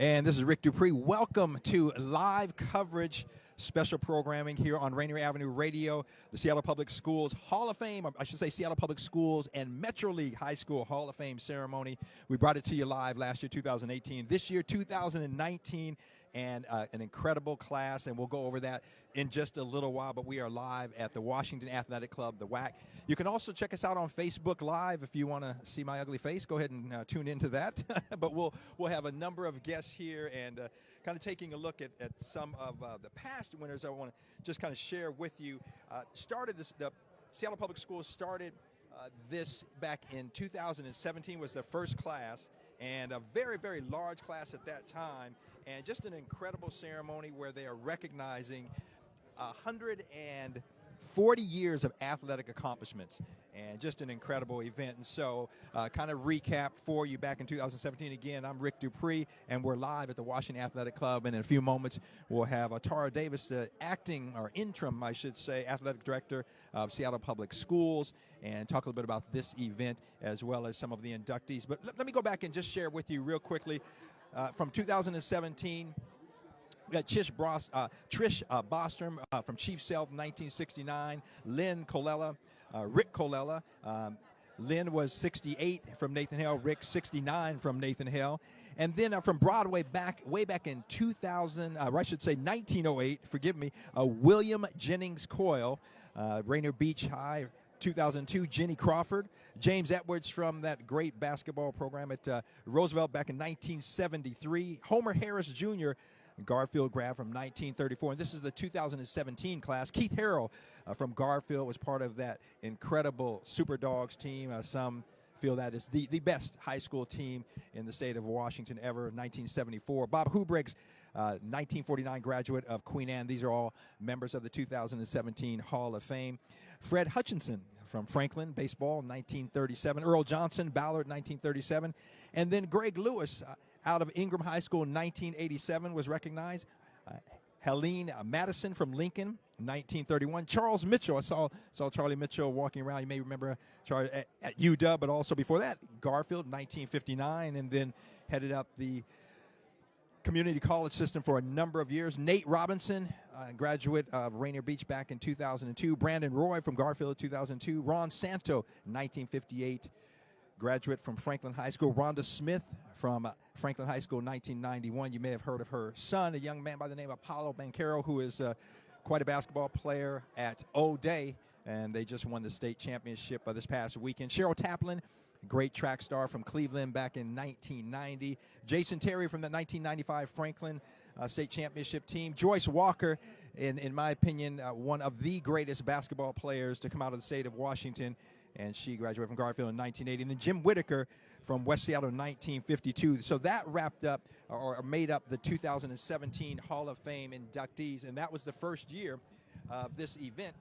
And this is Rick DuPree. Welcome to live coverage, special programming here on Rainier Avenue Radio, the Seattle Public Schools Hall of Fame, or I should say Seattle Public Schools and Metro League High School Hall of Fame ceremony. We brought it to you live last year, 2018. This year, 2019, and an incredible class, and we'll go over that in just a little while, but we are live at the Washington Athletic Club, the WAC. You can also check us out on Facebook Live if you want to see my ugly face. Go ahead and tune into that. But we'll have a number of guests here and kind of taking a look at some of the past winners I want to just kind of share with you. The Seattle Public Schools started this back in 2017 was their first class, and a very, very large class at that time, and just an incredible ceremony where they are recognizing 140 years of athletic accomplishments, and just an incredible event. And so kind of recap for you back in 2017. Again, I'm Rick DuPree, and we're live at the Washington Athletic Club, and in a few moments we'll have Tara Davis, the acting, or interim, I should say, athletic director of Seattle Public Schools, and talk a little bit about this event as well as some of the inductees. But let me go back and just share with you real quickly from 2017. We got Trish Bostrom from Chief Sealth, 1969. Lynn Colella, Rick Colella. Lynn was 68 from Nathan Hale. Rick 69 from Nathan Hale. And then from Broadway way back in 1908. Forgive me. William Jennings Coyle, Rainier Beach High. 2002, Jenny Crawford. James Edwards from that great basketball program at Roosevelt back in 1973. Homer Harris Jr., Garfield grad from 1934. And this is the 2017 class. Keith Harrell from Garfield was part of that incredible Super Dogs team. Some feel that is the best high school team in the state of Washington ever, 1974. Bob Hubriggs, 1949 graduate of Queen Anne. These are all members of the 2017 Hall of Fame. Fred Hutchinson from Franklin, baseball, 1937. Earl Johnson, Ballard, 1937. And then Greg Lewis out of Ingram High School, 1987, was recognized. Helene Madison from Lincoln, 1931. Charles Mitchell, I saw Charlie Mitchell walking around. You may remember Charlie at UW, but also before that, Garfield, 1959, and then headed up the community college system for a number of years. Nate Robinson, graduate of Rainier Beach back in 2002. Brandon Roy from Garfield, 2002. Ron Santo, 1958, graduate from Franklin High School. Rhonda Smith from Franklin High School, 1991. You may have heard of her son, a young man by the name of Paulo Banquero, who is quite a basketball player at O'Day, and they just won the state championship this past weekend. Cheryl Taplin, great track star from Cleveland back in 1990. Jason Terry from the 1995 Franklin State Championship team. Joyce Walker, in my opinion, one of the greatest basketball players to come out of the state of Washington, and she graduated from Garfield in 1980. And then Jim Whitaker from West Seattle in 1952. So that wrapped up or made up the 2017 Hall of Fame inductees, and that was the first year of this event.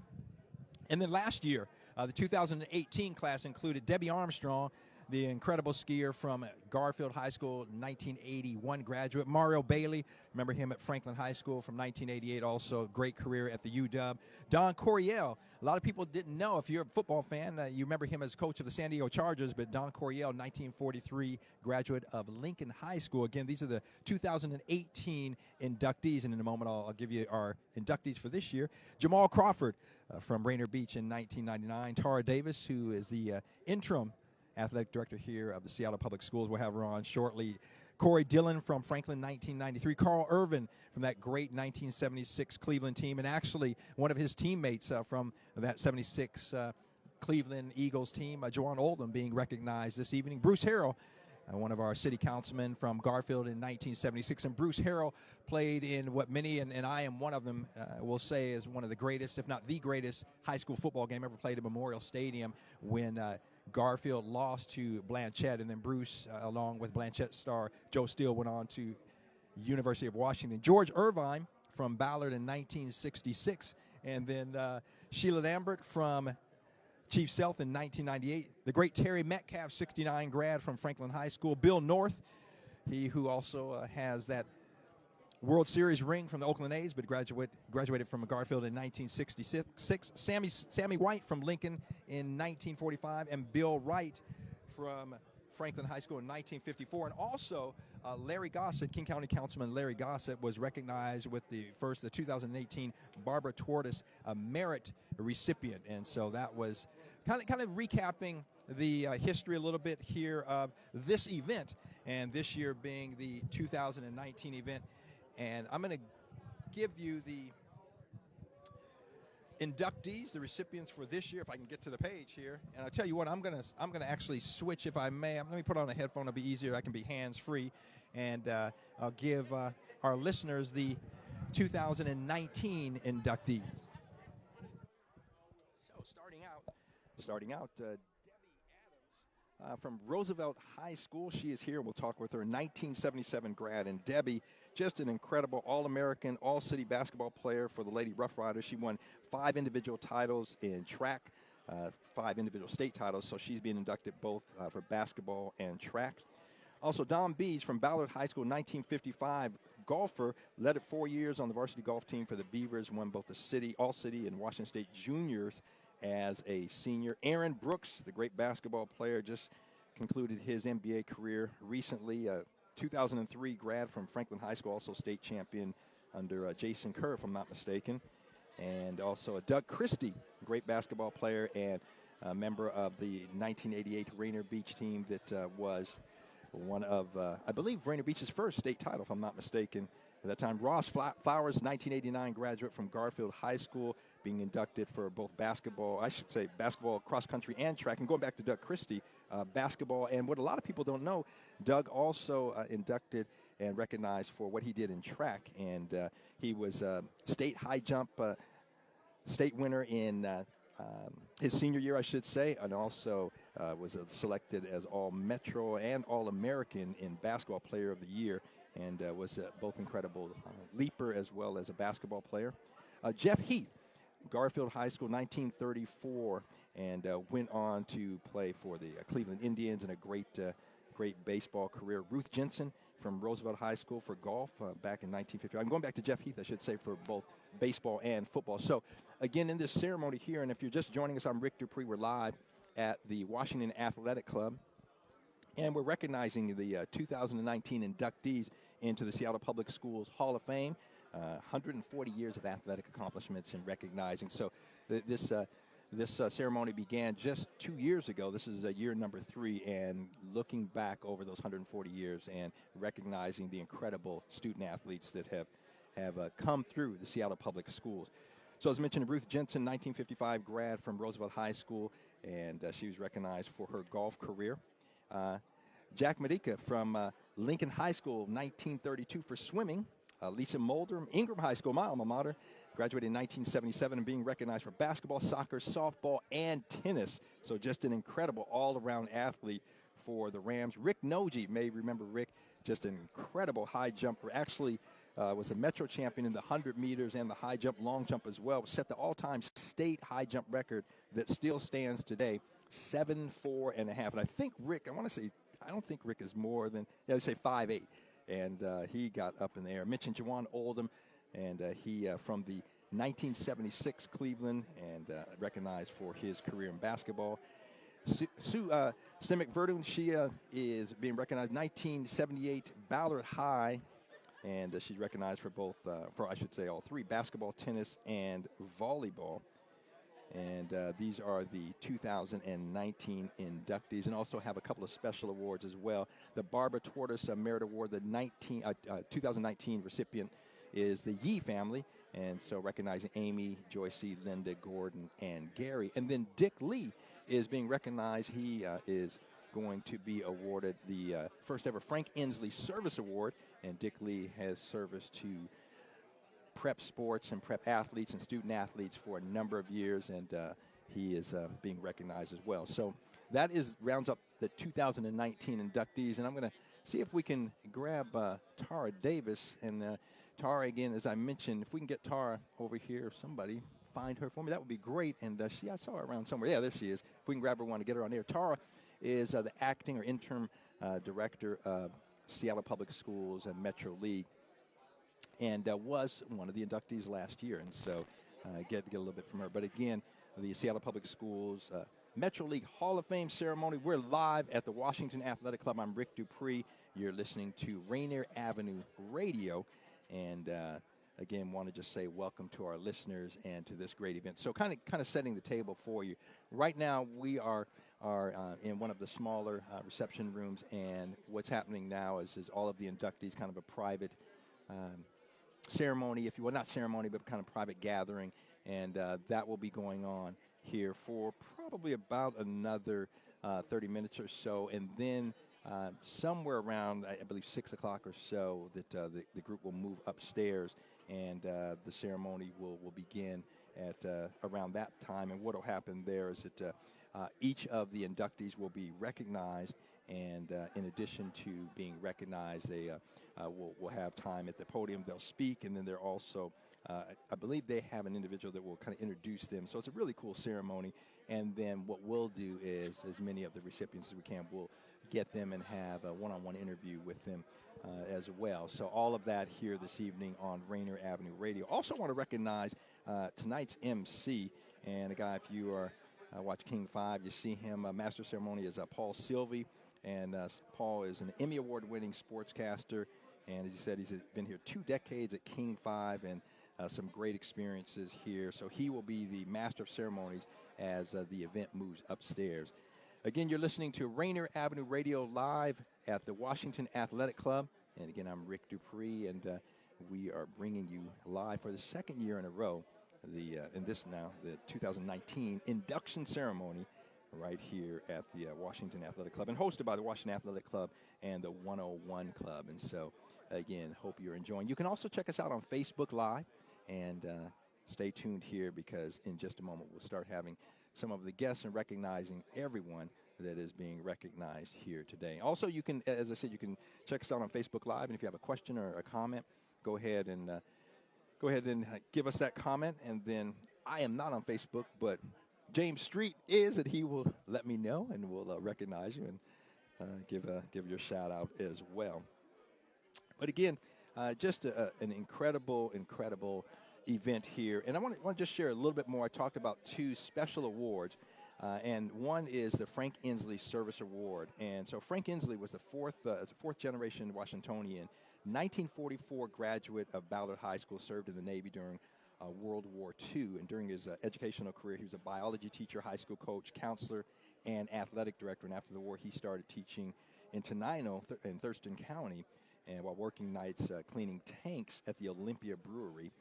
And then last year, the 2018 class included Debbie Armstrong, the incredible skier from Garfield High School, 1981 graduate. Mario Bailey, remember him at Franklin High School from 1988, also a great career at the UW. Don Coryell, a lot of people didn't know, if you're a football fan, you remember him as coach of the San Diego Chargers, but Don Coryell, 1943 graduate of Lincoln High School. Again, these are the 2018 inductees, and in a moment I'll give you our inductees for this year. Jamal Crawford from Rainier Beach in 1999. Tara Davis, who is the interim athletic director here of the Seattle Public Schools. We'll have her on shortly. Corey Dillon from Franklin, 1993. Carl Irvin from that great 1976 Cleveland team, and actually one of his teammates from that 76 Cleveland Eagles team, Jawaan Oldham, being recognized this evening. Bruce Harrell, one of our city councilmen from Garfield in 1976. And Bruce Harrell played in what many, and I am one of them, will say is one of the greatest, if not the greatest, high school football game ever played at Memorial Stadium, when Garfield lost to Blanchette, and then Bruce, along with Blanchette star Joe Steele, went on to University of Washington. George Irvine from Ballard in 1966, and then Sheila Lambert from Chief Sealth in 1998. The great Terry Metcalf, 69 grad from Franklin High School. Bill North, he who also has that World Series ring from the Oakland A's, but graduated from Garfield in 1966. Sammy White from Lincoln in 1945, and Bill Wright from Franklin High School in 1954. And also Larry Gossett, King County Councilman Larry Gossett, was recognized with the 2018 Barbara Tortoise Merit recipient, and so that was kind of recapping the history a little bit here of this event, and this year being the 2019 event. And I'm going to give you the inductees, the recipients for this year, if I can get to the page here. And I'll tell you what, I'm gonna actually switch, if I may. Let me put on a headphone. It'll be easier. I can be hands-free, and I'll give our listeners the 2019 inductees. So starting out, Debbie Adams from Roosevelt High School. She is here. We'll talk with her. 1977 grad, and Debbie, just an incredible All-American, All-City basketball player for the Lady Rough Riders. She won 5 individual titles in track, 5 individual state titles, so she's being inducted both for basketball and track. Also, Don Bies from Ballard High School, 1955 golfer, led it 4 years on the varsity golf team for the Beavers, won both the city, All-City, and Washington State Juniors as a senior. Aaron Brooks, the great basketball player, just concluded his NBA career recently. 2003 grad from Franklin High School, also state champion under Jason Kerr, if I'm not mistaken. And also Doug Christie, great basketball player and a member of the 1988 Rainier Beach team that was one of, I believe, Rainier Beach's first state title, if I'm not mistaken. At that time, Ross Flowers, 1989 graduate from Garfield High School, being inducted for both basketball, basketball, cross country, and track. And going back to Doug Christie, basketball. And what a lot of people don't know, Doug also inducted and recognized for what he did in track. And he was state high jump state winner in his senior year, I should say, and also was selected as All-Metro and All-American in Basketball Player of the Year, and was both incredible leaper as well as a basketball player. Jeff Heath, Garfield High School, 1934, and went on to play for the Cleveland Indians and a great baseball career. Ruth Jessen from Roosevelt High School for golf back in 1950. I'm going back to Jeff Heath, I should say, for both baseball and football. So, again, in this ceremony here, and if you're just joining us, I'm Rick DuPree. We're live at the Washington Athletic Club, and we're recognizing the 2019 inductees into the Seattle Public Schools Hall of Fame. 140 years of athletic accomplishments and recognizing. So this ceremony began just 2 years ago. This is year number 3, and looking back over those 140 years and recognizing the incredible student athletes that have come through the Seattle Public Schools. So as mentioned, Ruth Jessen, 1955 grad from Roosevelt High School, and she was recognized for her golf career. Jack Medica from Lincoln High School, 1932 for swimming. Lisa Moldrem, Ingram High School, my alma mater, graduated in 1977 and being recognized for basketball, soccer, softball, and tennis. So just an incredible all-around athlete for the Rams. Rick Noji, you may remember Rick, just an incredible high jumper. Actually was a Metro champion in the 100 meters and the high jump, long jump as well. Set the all-time state high jump record that still stands today, 7'4.5". And I think Rick, I don't think Rick is more than, they say 5'8". And he got up in the air. I mentioned Jawaan Oldham, and he from the 1976 Cleveland, and recognized for his career in basketball. Stimack Verdun, she is being recognized 1978 Ballard High, and she's recognized for both, all 3, basketball, tennis, and volleyball. And these are the 2019 inductees, and also have a couple of special awards as well. The Barbara Tortoise Merit Award, the 2019 recipient is the Yee family, and so recognizing Amy, Joycey, Linda, Gordon, and Gary. And then Dick Lee is being recognized. He is going to be awarded the first ever Frank Inslee Service Award, and Dick Lee has service to prep sports and prep athletes and student athletes for a number of years, and he is being recognized as well. So that rounds up the 2019 inductees, and I'm going to see if we can grab Tara Davis. And Tara, again, as I mentioned, if we can get Tara over here, if somebody find her for me, that would be great. And I saw her around somewhere. Yeah, there she is. If we can grab her one to get her on air. Tara is the acting or interim director of Seattle Public Schools and Metro League, and was one of the inductees last year. And so get a little bit from her. But again, the Seattle Public Schools Metro League Hall of Fame ceremony. We're live at the Washington Athletic Club. I'm Rick DuPree, You're listening to Rainier Avenue Radio, and again, want to just say welcome to our listeners and to this great event. So kind of setting the table for you. Right now, we are in one of the smaller reception rooms, and what's happening now is all of the inductees, kind of a private ceremony, if you will, not ceremony, but kind of private gathering, and that will be going on here for probably about another 30 minutes or so, and then somewhere around, I believe, 6 o'clock or so, that the group will move upstairs, and the ceremony will begin at around that time. And what will happen there is that each of the inductees will be recognized, and in addition to being recognized, they will have time at the podium. They'll speak, and then they're also, I believe they have an individual that will kind of introduce them. So it's a really cool ceremony. And then what we'll do is, as many of the recipients as we can, we'll get them and have a one-on-one interview with them as well. So all of that here this evening on Rainier Avenue Radio. Also want to recognize tonight's MC, and a guy, if you are watch King 5, you see him. Master of Ceremony is Paul Sylvie, and Paul is an Emmy Award-winning sportscaster, and as he said, he's been here 2 decades at King 5, and some great experiences here. So he will be the Master of Ceremonies as the event moves upstairs. Again, you're listening to Rainier Avenue Radio live at the Washington Athletic Club. And again, I'm Rick DuPree, and we are bringing you live for the second year in a row the 2019 induction ceremony right here at the Washington Athletic Club, and hosted by the Washington Athletic Club and the 101 Club. And so, again, hope you're enjoying. You can also check us out on Facebook Live, and stay tuned here, because in just a moment we'll start having some of the guests and recognizing everyone that is being recognized here today. Also, you can, as I said, you can check us out on Facebook Live, and if you have a question or a comment, go ahead and give us that comment. And then I am not on Facebook, but James Street is, and he will let me know, and we'll recognize you and give your shout out as well. But again, just an incredible event here, and I want to just share a little bit more. I talked about 2 special awards, and one is the Frank Inslee Service Award. And so Frank Inslee was the fourth generation Washingtonian, 1944 graduate of Ballard High School, served in the Navy during World War II, and during his educational career, he was a biology teacher, high school coach, counselor, and athletic director. And after the war, he started teaching in Tenino in Thurston County, and while working nights cleaning tanks at the Olympia Brewery.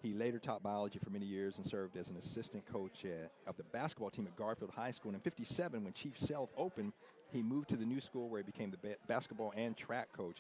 He later taught biology for many years and served as an assistant coach of the basketball team at Garfield High School. And in '57, when Chief Sealth opened, he moved to the new school where he became the basketball and track coach.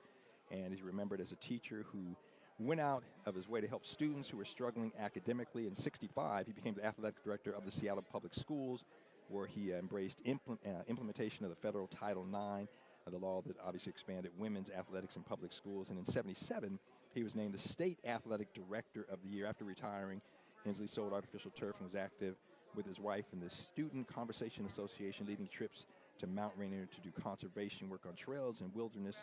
And he's remembered as a teacher who went out of his way to help students who were struggling academically. In '65, he became the athletic director of the Seattle Public Schools, where he embraced implementation of the federal Title IX, the law that obviously expanded women's athletics in public schools. And in '77, he was named the State Athletic Director of the Year. After retiring, Inslee sold artificial turf and was active with his wife in the Student Conservation Association, leading trips to Mount Rainier to do conservation work on trails and wilderness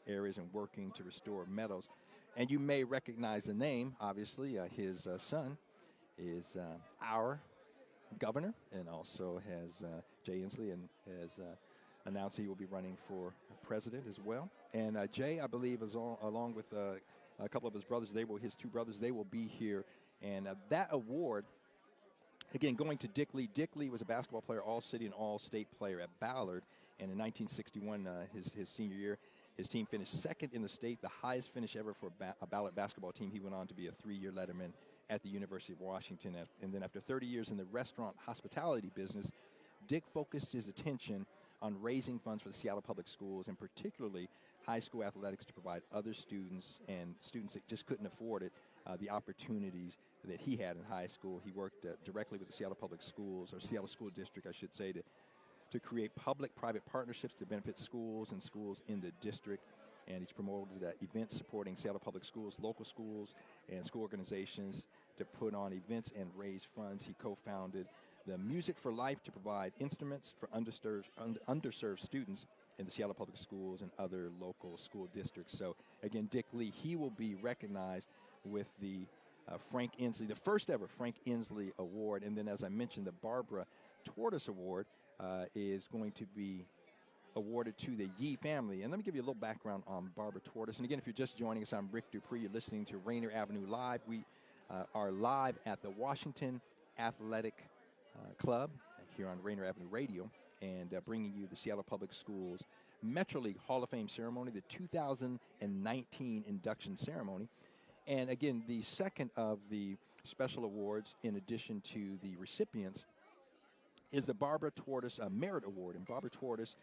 areas and working to restore meadows. And you may recognize the name, obviously. His son is our governor, and also has Jay Inslee, and has announced he will be running for president as well. And Jay, I believe, is along with a couple of his brothers. His 2 brothers. They will be here, and that award, again, going to Dick Lee. Dick Lee was a basketball player, all-city and all-state player at Ballard, and in 1961, his senior year, his team finished 2nd in the state, the highest finish ever for a Ballard basketball team. He went on to be a 3-year letterman at the University of Washington, and then after 30 years in the restaurant hospitality business, Dick focused his attention on raising funds for the Seattle Public Schools, and particularly high school athletics, to provide other students and students that just couldn't afford it the opportunities that he had in high school. He worked directly with the Seattle Public Schools, or Seattle School District, I should say, to create public-private partnerships to benefit schools and schools in the district. And he's promoted events supporting Seattle Public Schools, local schools, and school organizations to put on events and raise funds. He co-founded the Music for Life to provide instruments for underserved students in the Seattle Public Schools and other local school districts. So, again, Dick Lee, he will be recognized with the Frank Inslee, the first ever Frank Inslee Award. And then, as I mentioned, the Barbara Tortoise Award is going to be awarded to the Yee family. And let me give you a little background on Barbara Tortoise. And again, if you're just joining us, I'm Rick DuPree. You're listening to Rainier Avenue Live. We are live at the Washington Athletic Club here on Rainier Avenue Radio, and bringing you the Seattle Public Schools Metro League Hall of Fame ceremony, the 2019 induction ceremony. And again, the second of the special awards, in addition to the recipients, is the Barbara Tortoise Merit Award. And Barbara Tortoise,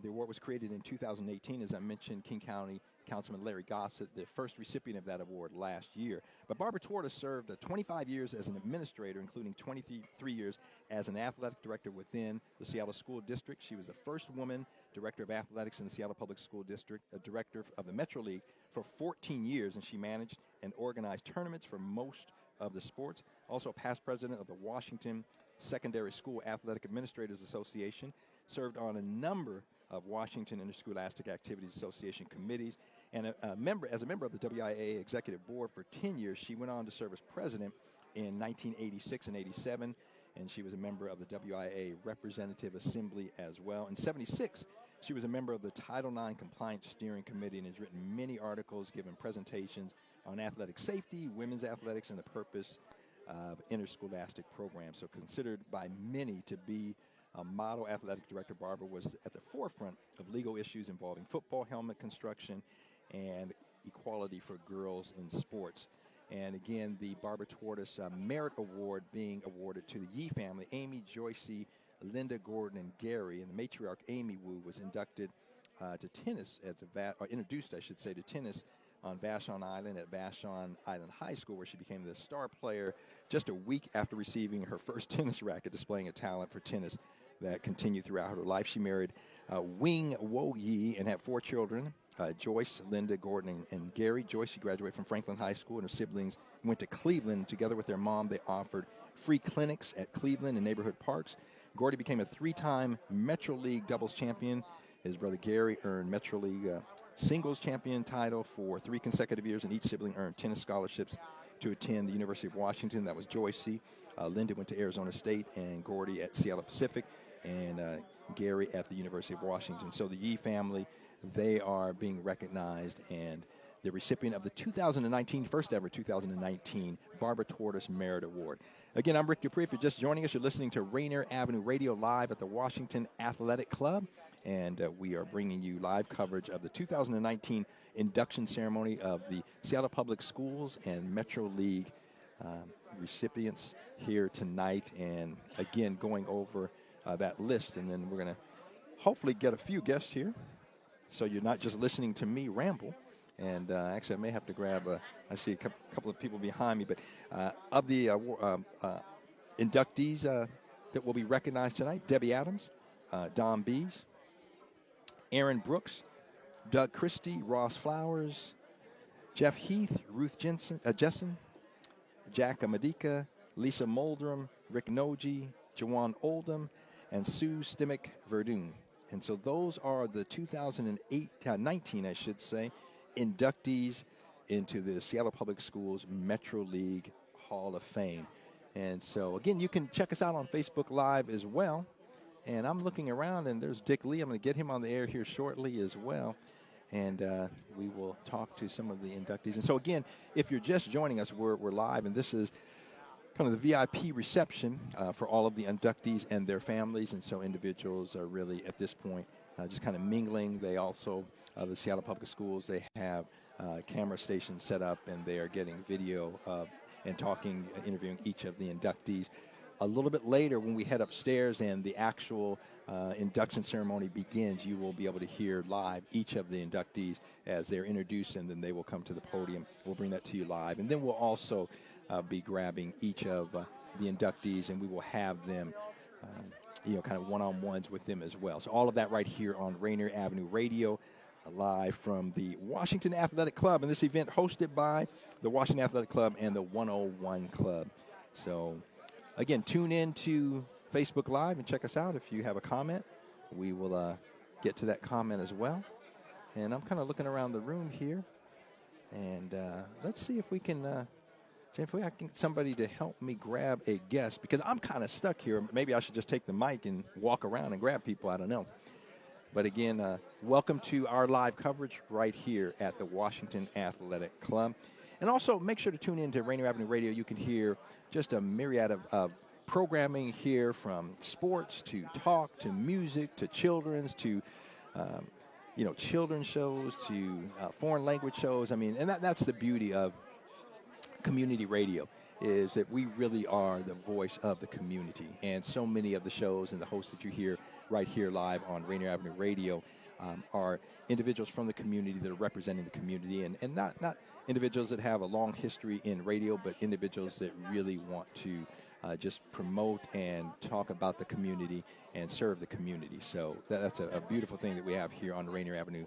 the award was created in 2018. As I mentioned, King County Councilman Larry Gossett, the first recipient of that award last year. But Barbara Tortoise served 25 years as an administrator, including 23 years as an athletic director within the Seattle School District. She was the first woman director of athletics in the Seattle Public School District, a director of the Metro League for 14 years, and she managed and organized tournaments for most of the sports. Also past president of the Washington Secondary School Athletic Administrators Association, served on a number of Washington Interscholastic Activities Association committees, and as a member of the WIAA Executive Board for 10 years. She went on to serve as president in 1986 and 87, and she was a member of the WIAA Representative Assembly as well. In 76, she was a member of the Title IX Compliance Steering Committee and has written many articles, given presentations on athletic safety, women's athletics, and the purpose of interscholastic programs. So considered by many to be a model athletic director, Barbara was at the forefront of legal issues involving football helmet construction and equality for girls in sports. And again, the Barbara Tortoise Merit Award being awarded to the Yee family, Amy, Joycey, Linda, Gordon, and Gary. And the matriarch, Amy Wu, was inducted to tennis at introduced, I should say, to tennis on Vashon Island at Vashon Island High School, where she became the star player just a week after receiving her first tennis racket, displaying a talent for tennis that continued throughout her life. She married Wing Wo Yee and had 4 children, Joyce, Linda, Gordon, and Gary. Joyce, she graduated from Franklin High School, and her siblings went to Cleveland. Together with their mom, they offered free clinics at Cleveland and neighborhood parks. Gordy became a 3-time Metro League doubles champion. His brother Gary earned Metro League singles champion title for 3 consecutive years, and each sibling earned tennis scholarships to attend the University of Washington. That was Joycey. Linda went to Arizona State, and Gordy at Seattle Pacific, and Gary at the University of Washington. So the Yee family, they are being recognized, and the recipient of the 2019, first ever 2019 Barbara Tortoise Merit Award. Again, I'm Rick DuPree. If you're just joining us, you're listening to Rainier Avenue Radio live at the Washington Athletic Club, and we are bringing you live coverage of the 2019 induction ceremony of the Seattle Public Schools and Metro League recipients here tonight, and again, going over that list, and then we're going to hopefully get a few guests here, so you're not just listening to me ramble. And actually, I may have to grab, I see a couple of people behind me, but of the inductees that will be recognized tonight, Debbie Adams, Don Bies, Aaron Brooks, Doug Christie, Ross Flowers, Jeff Heath, Ruth Jessen, Jack Medica, Lisa Moldrem, Rick Noji, Jawaan Oldham, and Sue Stimack Verdun. And so those are the 2019, I should say, inductees into the Seattle Public Schools Metro League Hall of Fame. And so, again, you can check us out on Facebook Live as well. And I'm looking around, and there's Dick Lee. I'm going to get him on the air here shortly as well. And we will talk to some of the inductees. And so, again, if you're just joining us, we're live, and this is kind of the VIP reception for all of the inductees and their families. And so individuals are really, at this point, just kind of mingling. They also, the Seattle Public Schools, they have camera stations set up, and they are getting video and talking, interviewing each of the inductees. A little bit later, when we head upstairs and the actual induction ceremony begins, you will be able to hear live each of the inductees as they're introduced, and then they will come to the podium. We'll bring that to you live. And then we'll also be grabbing each of the inductees, and we will have them kind of one-on-ones with them as well. So all of that right here on Rainier Avenue Radio, live from the Washington Athletic Club, and this event hosted by the Washington Athletic Club and the 101 Club. So, again, tune in to Facebook Live and check us out. If you have a comment, we will get to that comment as well. And I'm kind of looking around the room here, and let's see if we can Jennifer, I can get somebody to help me grab a guest, because I'm kind of stuck here. Maybe I should just take the mic and walk around and grab people. I don't know. But again, welcome to our live coverage right here at the Washington Athletic Club. And also make sure to tune in to Rainier Avenue Radio. You can hear just a myriad of programming here, from sports to talk to music to children's to children's shows to foreign language shows. I mean, and that's the beauty of community radio, is that we really are the voice of the community. And so many of the shows and the hosts that you hear right here live on Rainier Avenue Radio are individuals from the community that are representing the community, and not individuals that have a long history in radio, but individuals that really want to just promote and talk about the community and serve the community. So that's a beautiful thing that we have here on Rainier Avenue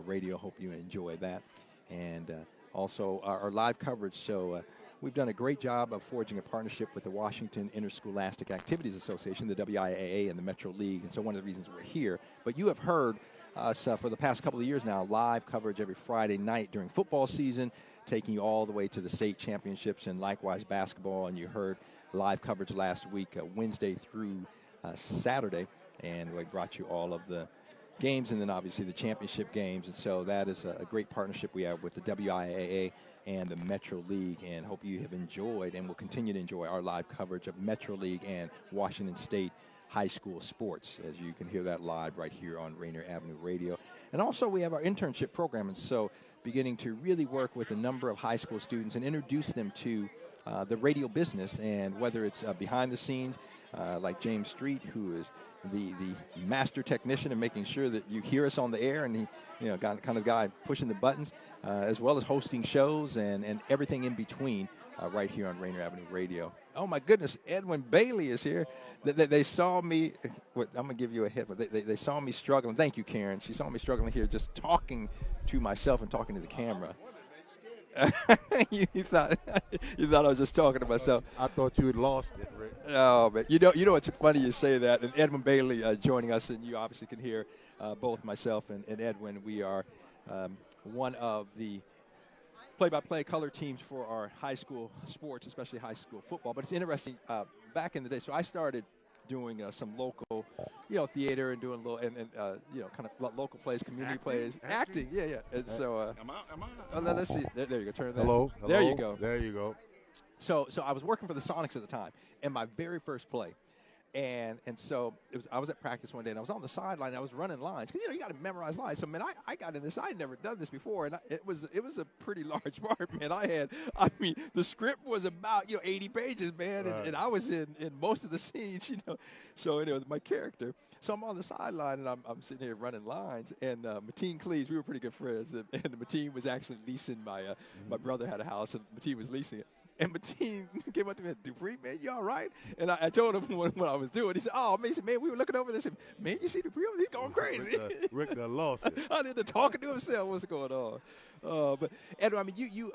Radio. Hope you enjoy that. And also our live coverage. So we've done a great job of forging a partnership with the Washington Interscholastic Activities Association, the WIAA, and the Metro League. And so one of the reasons we're here. But you have heard us for the past couple of years now, live coverage every Friday night during football season, taking you all the way to the state championships, and likewise basketball. And you heard live coverage last week, Wednesday through Saturday, and we brought you all of the games and then obviously the championship games. And so that is a great partnership we have with the WIAA and the Metro League, and hope you have enjoyed and will continue to enjoy our live coverage of Metro League and Washington State high school sports, as you can hear that live right here on Rainier Avenue Radio. And also we have our internship program, and so beginning to really work with a number of high school students and introduce them to the radio business, and whether it's behind the scenes, like James Street, who is the master technician in making sure that you hear us on the air, and he, kind of guy pushing the buttons, as well as hosting shows and everything in between, right here on Rainier Avenue Radio. Oh my goodness, Edwin Bailey is here. They saw me. I'm gonna give you a hit, but they saw me struggling. Thank you, Karen. She saw me struggling here, just talking to myself and talking to the camera. you thought I was just talking to myself. I thought you had lost it, Rick. Oh, but you know it's funny you say that. And Edwin Bailey joining us, and you obviously can hear both myself and Edwin. We are one of the play-by-play color teams for our high school sports, especially high school football. But it's interesting. Back in the day, so I started doing some local, theater, and doing a little, and kind of local plays, community plays, acting. Yeah. And so, am I? Oh, let's see. There you go. Turn that. Hello. There you go. There you go. So I was working for the Sonics at the time, and my very first play. And so I was at practice one day, and I was on the sideline. I was running lines, because you got to memorize lines. So man, I got in this. I had never done this before, and it was a pretty large part, man. The script was about 80 pages, man, and I was in most of the scenes, So anyway, my character. So I'm on the sideline, and I'm sitting here running lines, and Mateen Cleves, we were pretty good friends, and Mateen was actually leasing my brother had a house, and Mateen was leasing it. And Mateen came up to me and said, DuPree, man, you all right? And I told him what I was doing. He said, oh, man, we were looking over this. And, man, you see DuPree? He's going crazy. Rick done lost it. I did the talking to himself. What's going on? But, Edwin, you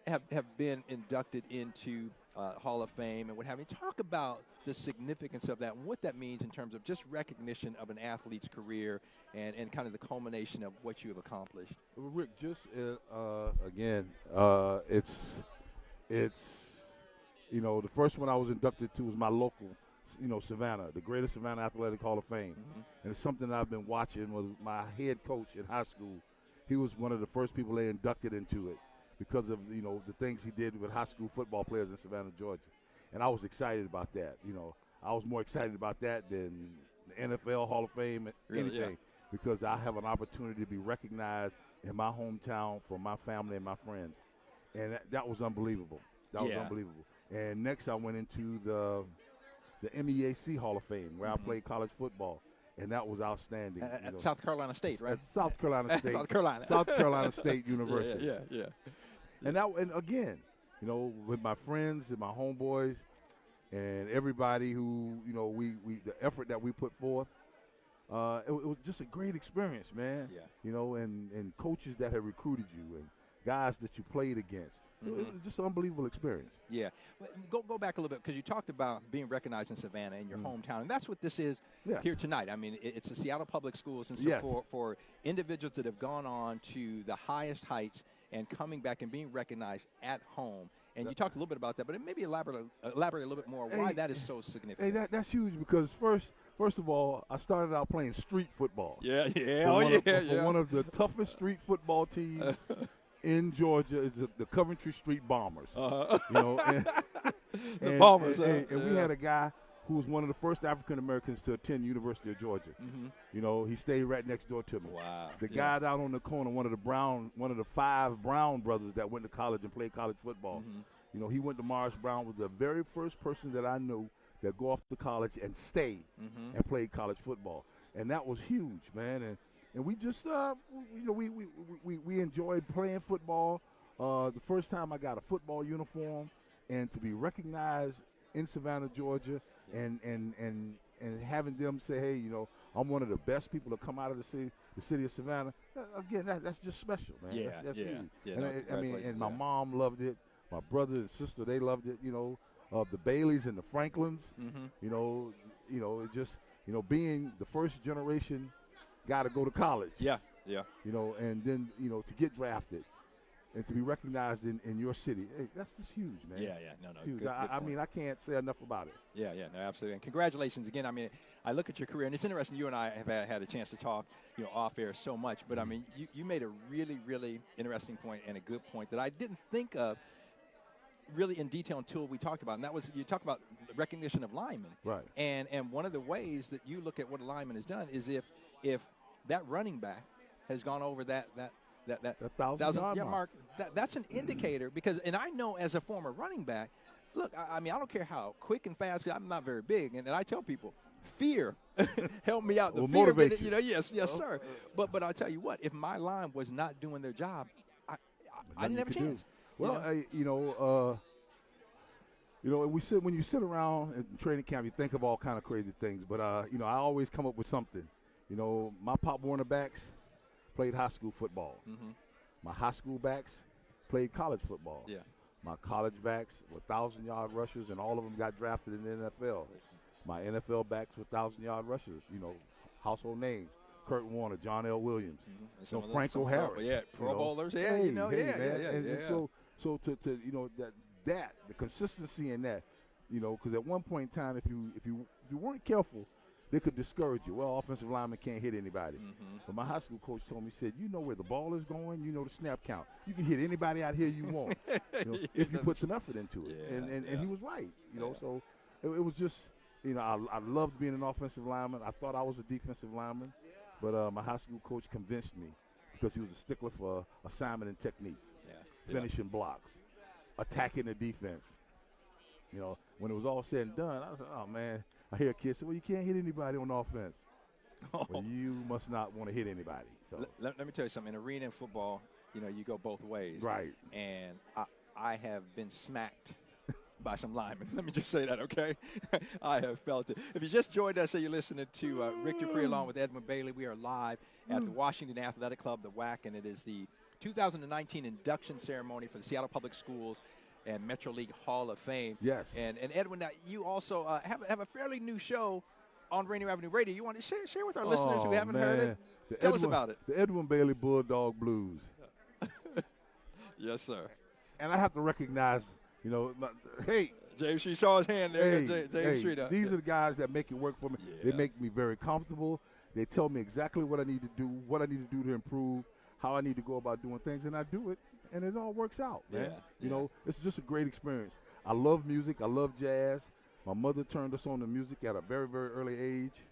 have been inducted into Hall of Fame and what have you. Talk about the significance of that and what that means in terms of just recognition of an athlete's career and kind of the culmination of what you have accomplished. Well, Rick, just again, it's the first one I was inducted to was my local, Savannah, the Greater Savannah Athletic Hall of Fame. Mm-hmm. And it's something I've been watching. Was my head coach in high school. He was one of the first people they inducted into it because of, the things he did with high school football players in Savannah, Georgia. And I was excited about that. I was more excited about that than the NFL Hall of Fame, anything, because I have an opportunity to be recognized in my hometown for my family and my friends. And that was unbelievable. That was unbelievable. And next I went into the MEAC Hall of Fame, where I played college football, and that was outstanding. At South Carolina State, right? At South Carolina State. South Carolina State University. Yeah. And again, with my friends and my homeboys and everybody who, the effort that we put forth, it was just a great experience, man. Yeah. And coaches that have recruited you and guys that you played against. It was just an unbelievable experience. Yeah. Go back a little bit, because you talked about being recognized in Savannah, in your hometown, and that's what this is here tonight. I mean, it's the Seattle Public Schools, and so for individuals that have gone on to the highest heights and coming back and being recognized at home. And you talked a little bit about that, but maybe elaborate a little bit more why that is so significant. Hey, that's huge, because first First of all, I started out playing street football. Yeah. For one of the toughest street football teams in Georgia is the Coventry Street Bombers. The Bombers. And we had a guy who was one of the first African Americans to attend University of Georgia. He stayed right next door to me. Wow. The guy down on the corner, one of the 5 Brown brothers that went to college and played college football. He went to Morris Brown, was the very first person that I knew that go off to college and stay and play college football. And that was huge, man. And we just, we enjoyed playing football. The first time I got a football uniform and to be recognized in Savannah, Georgia, and having them say, hey, I'm one of the best people to come out of the city of Savannah. Again, that's just special, man. That's huge. And my mom loved it. My brother and sister, they loved it. The Baileys and the Franklins. Being the first generation guy to go to college. Yeah. And then to get drafted and to be recognized in your city, hey, that's just huge, man. Yeah. No. Huge. Good I mean, I can't say enough about it. Yeah, no, absolutely. And congratulations again. I mean, I look at your career, and it's interesting. You and I have had a chance to talk, off air so much. But I mean, you made a really, really interesting point and a good point that I didn't think of really in detail until we talked about it. And that was, you talk about recognition of linemen. Right. And one of the ways that you look at what a lineman has done is if that running back has gone over that 1,000-yard mark, that's an indicator, because, and I know as a former running back, look, I mean, I don't care how quick and fast, 'cause I'm not very big, and I tell people, fear helped me out. The fear, motivate you. Yes, sir. But I'll tell you what, if my line was not doing their job, I didn't have a chance. Well, when you sit around in training camp, you think of all kind of crazy things. But I always come up with something. My Pop Warner backs played high school football. My high school backs played college football. Yeah. My college backs were 1,000-yard rushers, and all of them got drafted in the NFL. My NFL backs were 1,000-yard rushers. Household names: Kurt Warner, John L. Williams, Franco Harris. Pro bowlers. So to the consistency in that, because at one point in time, if you weren't careful, they could discourage you. Well, offensive lineman can't hit anybody. But my high school coach told me, said, where the ball is going, the snap count. You can hit anybody out here you want, if you put some effort into it. And he was right. So it was just, I loved being an offensive lineman. I thought I was a defensive lineman, but my high school coach convinced me, because he was a stickler for assignment and technique, finishing blocks, attacking the defense. When it was all said and done, I was like, oh, man. I hear a kid say, well, you can't hit anybody on offense. Well, you must not want to hit anybody. So. Let me tell you something. In arena football, you go both ways. Right. And I have been smacked by some linemen. Let me just say that, okay? I have felt it. If you just joined us, you're listening to Rick DuPree along with Edwin Bailey. We are live at the Washington Athletic Club, the WAC, and it is the 2019 induction ceremony for the Seattle Public Schools and Metro League Hall of Fame. Yes. And Edwin, you also have a fairly new show on Rainier Avenue Radio. You want to share with our listeners who haven't heard it? Tell us about it. The Edwin Bailey Bulldog Blues. Yes, sir. And I have to recognize, hey. James Street saw his hand there. James Street. These are the guys that make it work for me. Yeah. They make me very comfortable. They tell me exactly what I need to do, what I need to do to improve, how I need to go about doing things, and I do it. And it all works out, man. It's just a great experience. I love music. I love jazz. My mother turned us on to music at a very, very early age.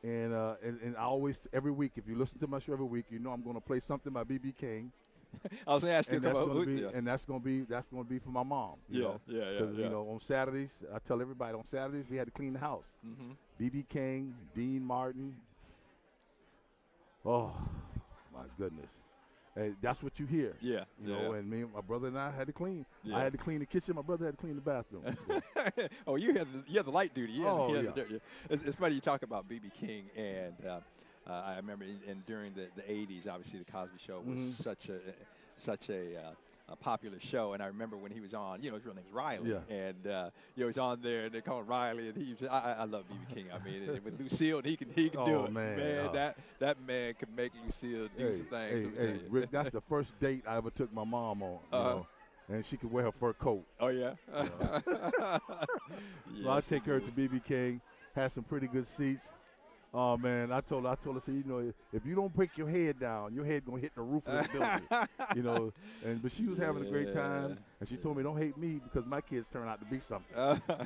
And I always, every week, if you listen to my show every week, I'm going to play something by B.B. King. I was going to ask you about and that's going to be for my mom. On Saturdays, I tell everybody, on Saturdays we had to clean the house. B.B. King, Dean Martin. Oh, my goodness. That's what you hear. And me and my brother and I had to clean. I had to clean the kitchen. My brother had to clean the bathroom. Oh, you had the light duty. It's funny you talk about B.B. King, and I remember during the 80s, obviously the Cosby Show was such a popular show, and I remember when he was on, his real name's Riley, and he was on there, and they call him Riley, and I love B.B. King. I mean, and with Lucille, he can do it. Man, that man can make Lucille do some things. Hey, Rick, that's the first date I ever took my mom on. And she could wear her fur coat. Oh yeah. So I take her to B.B. King, had some pretty good seats. Oh man, I told her, say, you know, if you don't break your head down, your head gonna hit the roof of the building, you know. But she was having a great time, and she told me, don't hate me because my kids turn out to be something.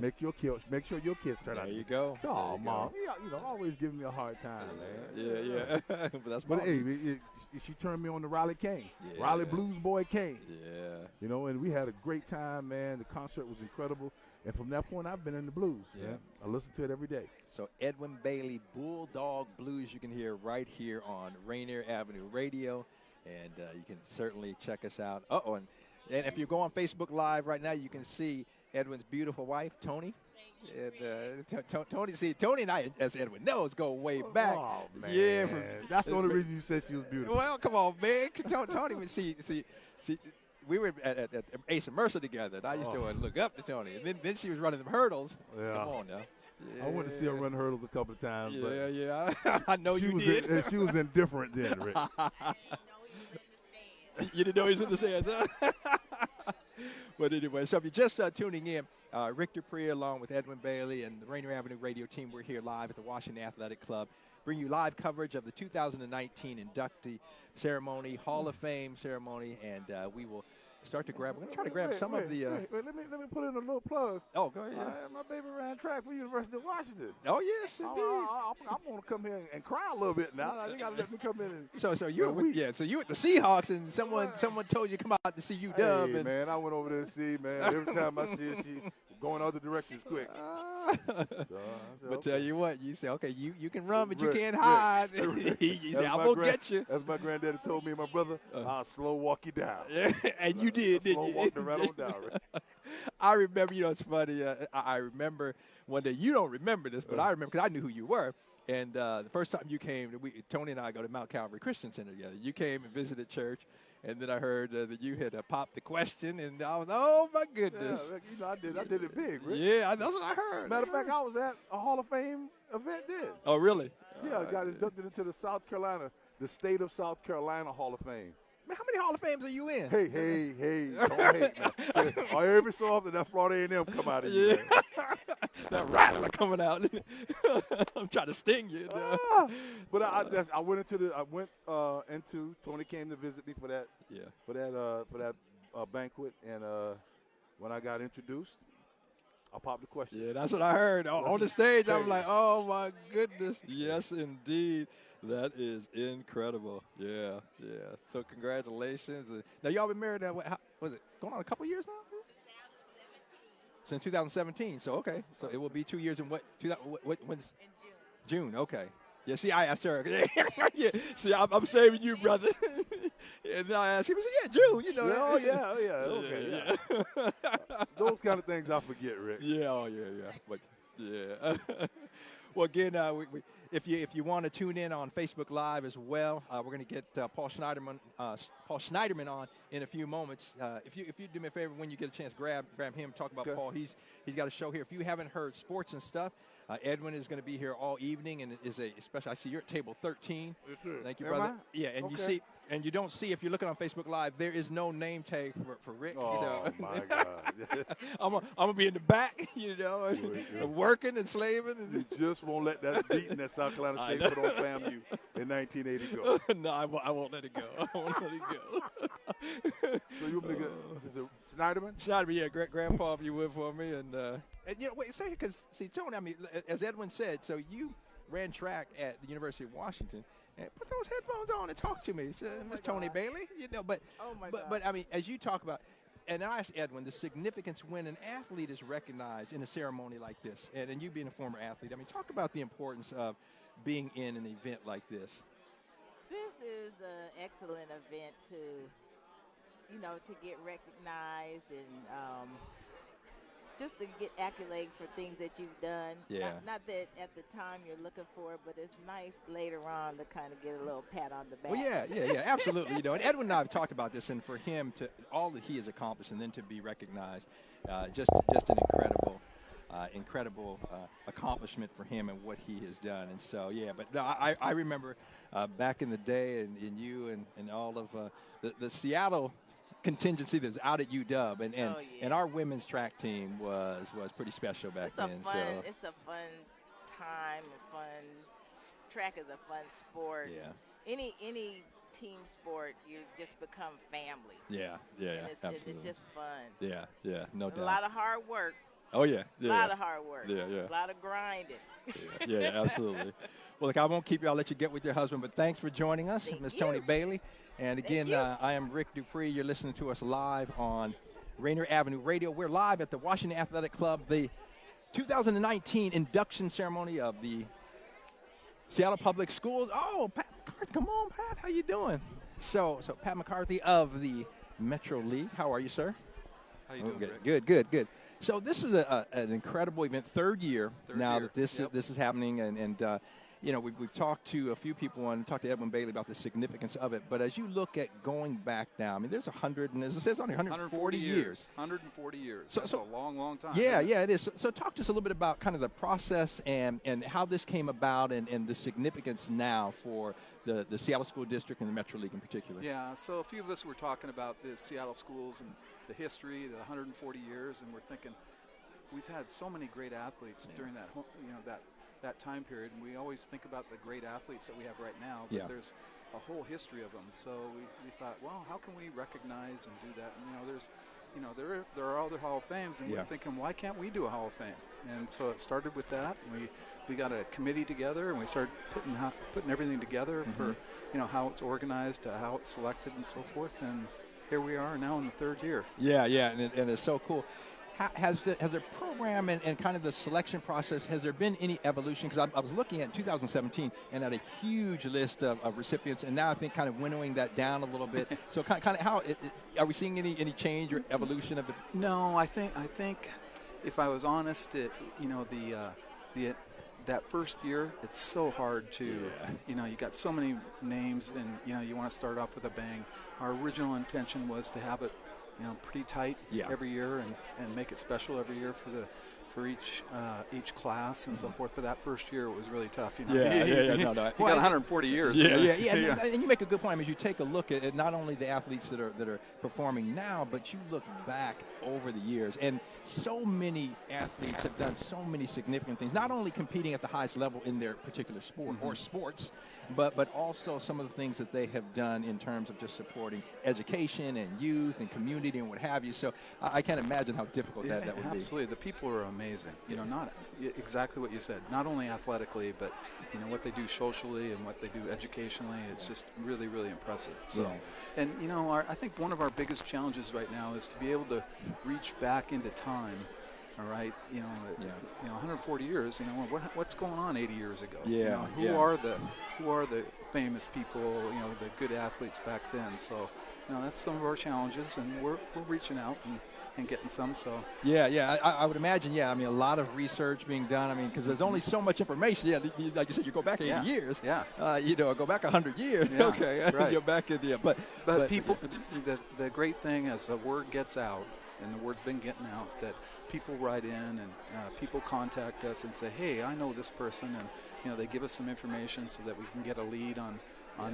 Make sure your kids turn out. There you go. So, oh, mom, you know, always giving me a hard time, man. Yeah. But that's. But hey, she turned me on to Riley King, Riley Blues Boy King. Yeah. You know, and we had a great time, man. The concert was incredible. And from that point, I've been in the blues. Yeah. Man. I listen to it every day. So Edwin Bailey, Bulldog Blues, you can hear right here on Rainier Avenue Radio. And you can certainly check us out. And if you go on Facebook Live right now, you can see Edwin's beautiful wife, Tony. And Tony and I, as Edwin knows, go way back. Oh, man. Yeah. That's the only reason you said she was beautiful. Well, come on, man. Tony would see. We were at Ace and Mercer together, and I used to look up to Tony. And then she was running them hurdles. Yeah. Come on now. Yeah. I went to see her run hurdles a couple of times. Yeah. I know you did. She was indifferent then, Rick. You didn't know he was in the stands, huh? But anyway, so if you're just tuning in, Rick DuPree along with Edwin Bailey and the Rainier Avenue Radio team, we're here live at the Washington Athletic Club. Bring you live coverage of the 2019 inductee ceremony, Hall of Fame ceremony, and we will start to grab. We're going to try to grab some of the. Wait, let me put in a little plug. Oh, go ahead. My baby ran track for University of Washington. Oh yes, indeed. I'm going to come here and cry a little bit now. I think I let me come in. And so you were so you at the Seahawks, and someone told you to come out to see UW. Hey, man, I went over there to see, man. Every time I see her, she going other directions quick. But tell you what, you say, okay, you can run, but you can't hide. He said, I'm going to get you. As my granddaddy told me and my brother, I'll slow walk you down. Yeah, and you did, didn't you? Slow walk right on down. Right? I remember, it's funny. I remember one day, you don't remember this, but I remember because I knew who you were. And the first time you came, Tony and I go to Mount Calvary Christian Center together. You came and visited church. And then I heard that you had popped the question, and I was, oh my goodness! Yeah, I did it big, Rick. Yeah, that's what I heard. Matter of fact, I was at a Hall of Fame event then. Oh, really? Yeah, I got inducted into the state of South Carolina Hall of Fame. Man, how many Hall of Fames are you in? Hey, don't hate me. Every so often that Florida A&M come out of you. Yeah. That rattler coming out. I'm trying to sting you. But I went into Tony came to visit me for that. Yeah. For that banquet, and when I got introduced, I popped the question. Yeah, that's what I heard on the stage. I was like, oh my goodness, yes indeed. That is incredible. Yeah. So congratulations. Now y'all been married. How was it going on a couple years now? 2017. Since 2017. So okay. So it will be 2 years in when's? In June. June. Okay. Yeah. See, I asked her. Yeah. See, I'm saving you, brother. And then I asked him. He said, "Yeah, June. You know." Oh yeah. Okay. Yeah. Those kind of things I forget, Rick. Yeah. Oh yeah. But yeah. Well, again, if you want to tune in on Facebook Live as well, we're going to get Paul Schneiderman on in a few moments. If you do me a favor, when you get a chance, grab him, talk about Paul. He's got a show here. If you haven't heard sports and stuff, Edwin is going to be here all evening, and especially I see you're at table 13. Yes, sir. Thank you, brother. Yeah, and you see. And you don't see, if you're looking on Facebook Live, there is no name tag for Rick. Oh, my God. I'm going to be in the back, working and slaving. You just won't let that beating that South Carolina State put on FAMU in 1980 go. No, I won't let it go. So you want me to is it Schneiderman? Schneiderman, yeah. Grandpa, if you would, for me. And wait, say, because, see, Tony, I mean, as Edwin said, so you ran track at the University of Washington. And put those headphones on and talk to me, Miss Tony Bailey. But I mean, as you talk about, and I asked Edwin, the significance when an athlete is recognized in a ceremony like this, and you being a former athlete, I mean, talk about the importance of being in an event like this. This is an excellent event to get recognized and just to get accolades for things that you've done. Yeah. Not that at the time you're looking for it, but it's nice later on to kind of get a little pat on the back. Well, yeah, absolutely. And Edwin and I have talked about this, and for him to all that he has accomplished, and then to be recognized, just an incredible accomplishment for him and what he has done. And so, yeah, but no, I remember back in the day, and you and all of the Seattle contingency that's out at UW, and our women's track team was pretty special back then. It's a fun time, a fun track is a fun sport. Yeah. Any team sport, you just become family. Yeah, absolutely. It's just fun. Yeah, no doubt. A lot of hard work. Oh, yeah. A lot of hard work. Yeah. A lot of grinding. Yeah, absolutely. Well, look, I won't keep you. I'll let you get with your husband, but thanks for joining us, Ms. Tony Bailey. And again, I am Rick DuPree. You're listening to us live on Rainier Avenue Radio. We're live at the Washington Athletic Club, the 2019 induction ceremony of the Seattle Public Schools. Oh, Pat McCarthy, come on, Pat, how you doing? So Pat McCarthy of the Metro League. How are you, sir? How you doing, Rick? Good. So this is an incredible event, third year that this is happening, and you know, we've talked to a few people and talked to Edwin Bailey about the significance of it. But as you look at going back now, I mean, there's 100, and as it says on 140 years. 140 years. So, That's a long time. Yeah, it is. So talk to us a little bit about kind of the process and how this came about and the significance now for the Seattle School District and the Metro League in particular. Yeah, so a few of us were talking about the Seattle schools and the history, the 140 years, and we're thinking we've had so many great athletes during that, that time period, and we always think about the great athletes that we have right now, but there's a whole history of them. So we thought, well, how can we recognize and do that? And there are other Hall of Fames, and we're thinking, why can't we do a Hall of Fame? And so it started with that. And we got a committee together, and we started putting everything together for how it's organized, how it's selected, and so forth. And here we are now in the third year. Yeah, and it's so cool. Has the program and kind of the selection process, has there been any evolution? Because I was looking at 2017 and had a huge list of recipients, and now I think kind of winnowing that down a little bit. So kind of how are we seeing any change or evolution of it? No, I think if I was honest, that first year, it's so hard to, you got so many names, and you want to start off with a bang. Our original intention was to have it pretty tight every year and make it special every year for each class and so forth. But that first year it was really tough. No. You got 140 years. And you make a good point. I mean, you take a look at not only the athletes that are performing now, but you look back over the years, and so many athletes have done so many significant things. Not only competing at the highest level in their particular sport or sports, but also some of the things that they have done in terms of just supporting education and youth and community and what have you. So I can't imagine how difficult that would be. Absolutely. The people are amazing. Not exactly what you said. Not only athletically, but what they do socially and what they do educationally. It's just really, really impressive. So, and I think one of our biggest challenges right now is to be able to reach back into time. All right, 140 years. What's going on 80 years ago? Who are the famous people? The good athletes back then. So, that's some of our challenges, and we're reaching out and getting some. So I would imagine. I mean, a lot of research being done. I mean, because there's only so much information. Like you said, you go back 80 years. Go back 100 years. Okay, right. You're back in But people, the great thing as the word gets out, and the word's been getting out, that people write in and people contact us and say, hey, I know this person, and they give us some information so that we can get a lead on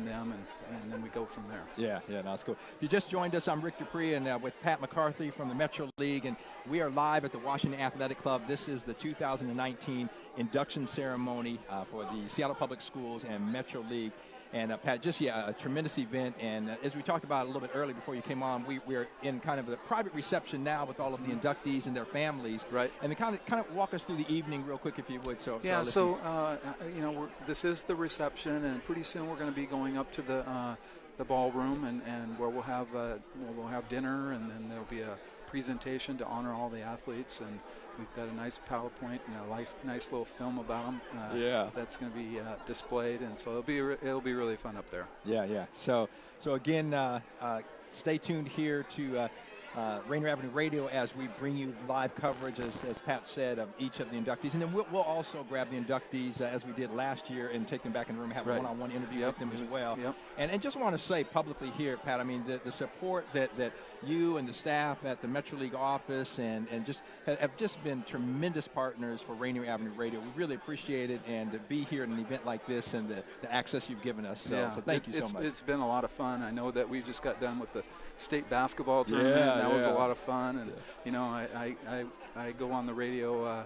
them, and then we go from there. No, that's cool. If you just joined us, I'm Rick DuPree, and with Pat McCarthy from the Metro League, and we are live at the Washington Athletic Club. This is the 2019 induction ceremony for the Seattle Public Schools and Metro League. And Pat, just a tremendous event. And as we talked about a little bit earlier before you came on, we're in kind of the private reception now with all of the inductees and their families. Right. And kind of walk us through the evening real quick, if you would. This is the reception, and pretty soon we're going to be going up to the ballroom, and where we'll have dinner, and then there'll be a presentation to honor all the athletes, and we've got a nice PowerPoint and a nice little film about them. That's going to be displayed, and so it'll be really fun up there. So again, stay tuned here to Rainier Avenue Radio as we bring you live coverage, as Pat said, of each of the inductees. And then we'll also grab the inductees as we did last year and take them back in the room and have a one-on-one interview with them as well. And just want to say publicly here, Pat, I mean, the support that you and the staff at the Metro League office and just have just been tremendous partners for Rainier Avenue Radio. We really appreciate it, and to be here at an event like this and the access you've given us. So thank you so much. It's been a lot of fun. I know that we just got done with the state basketball tournament. that was a lot of fun. And you know, I go on the radio.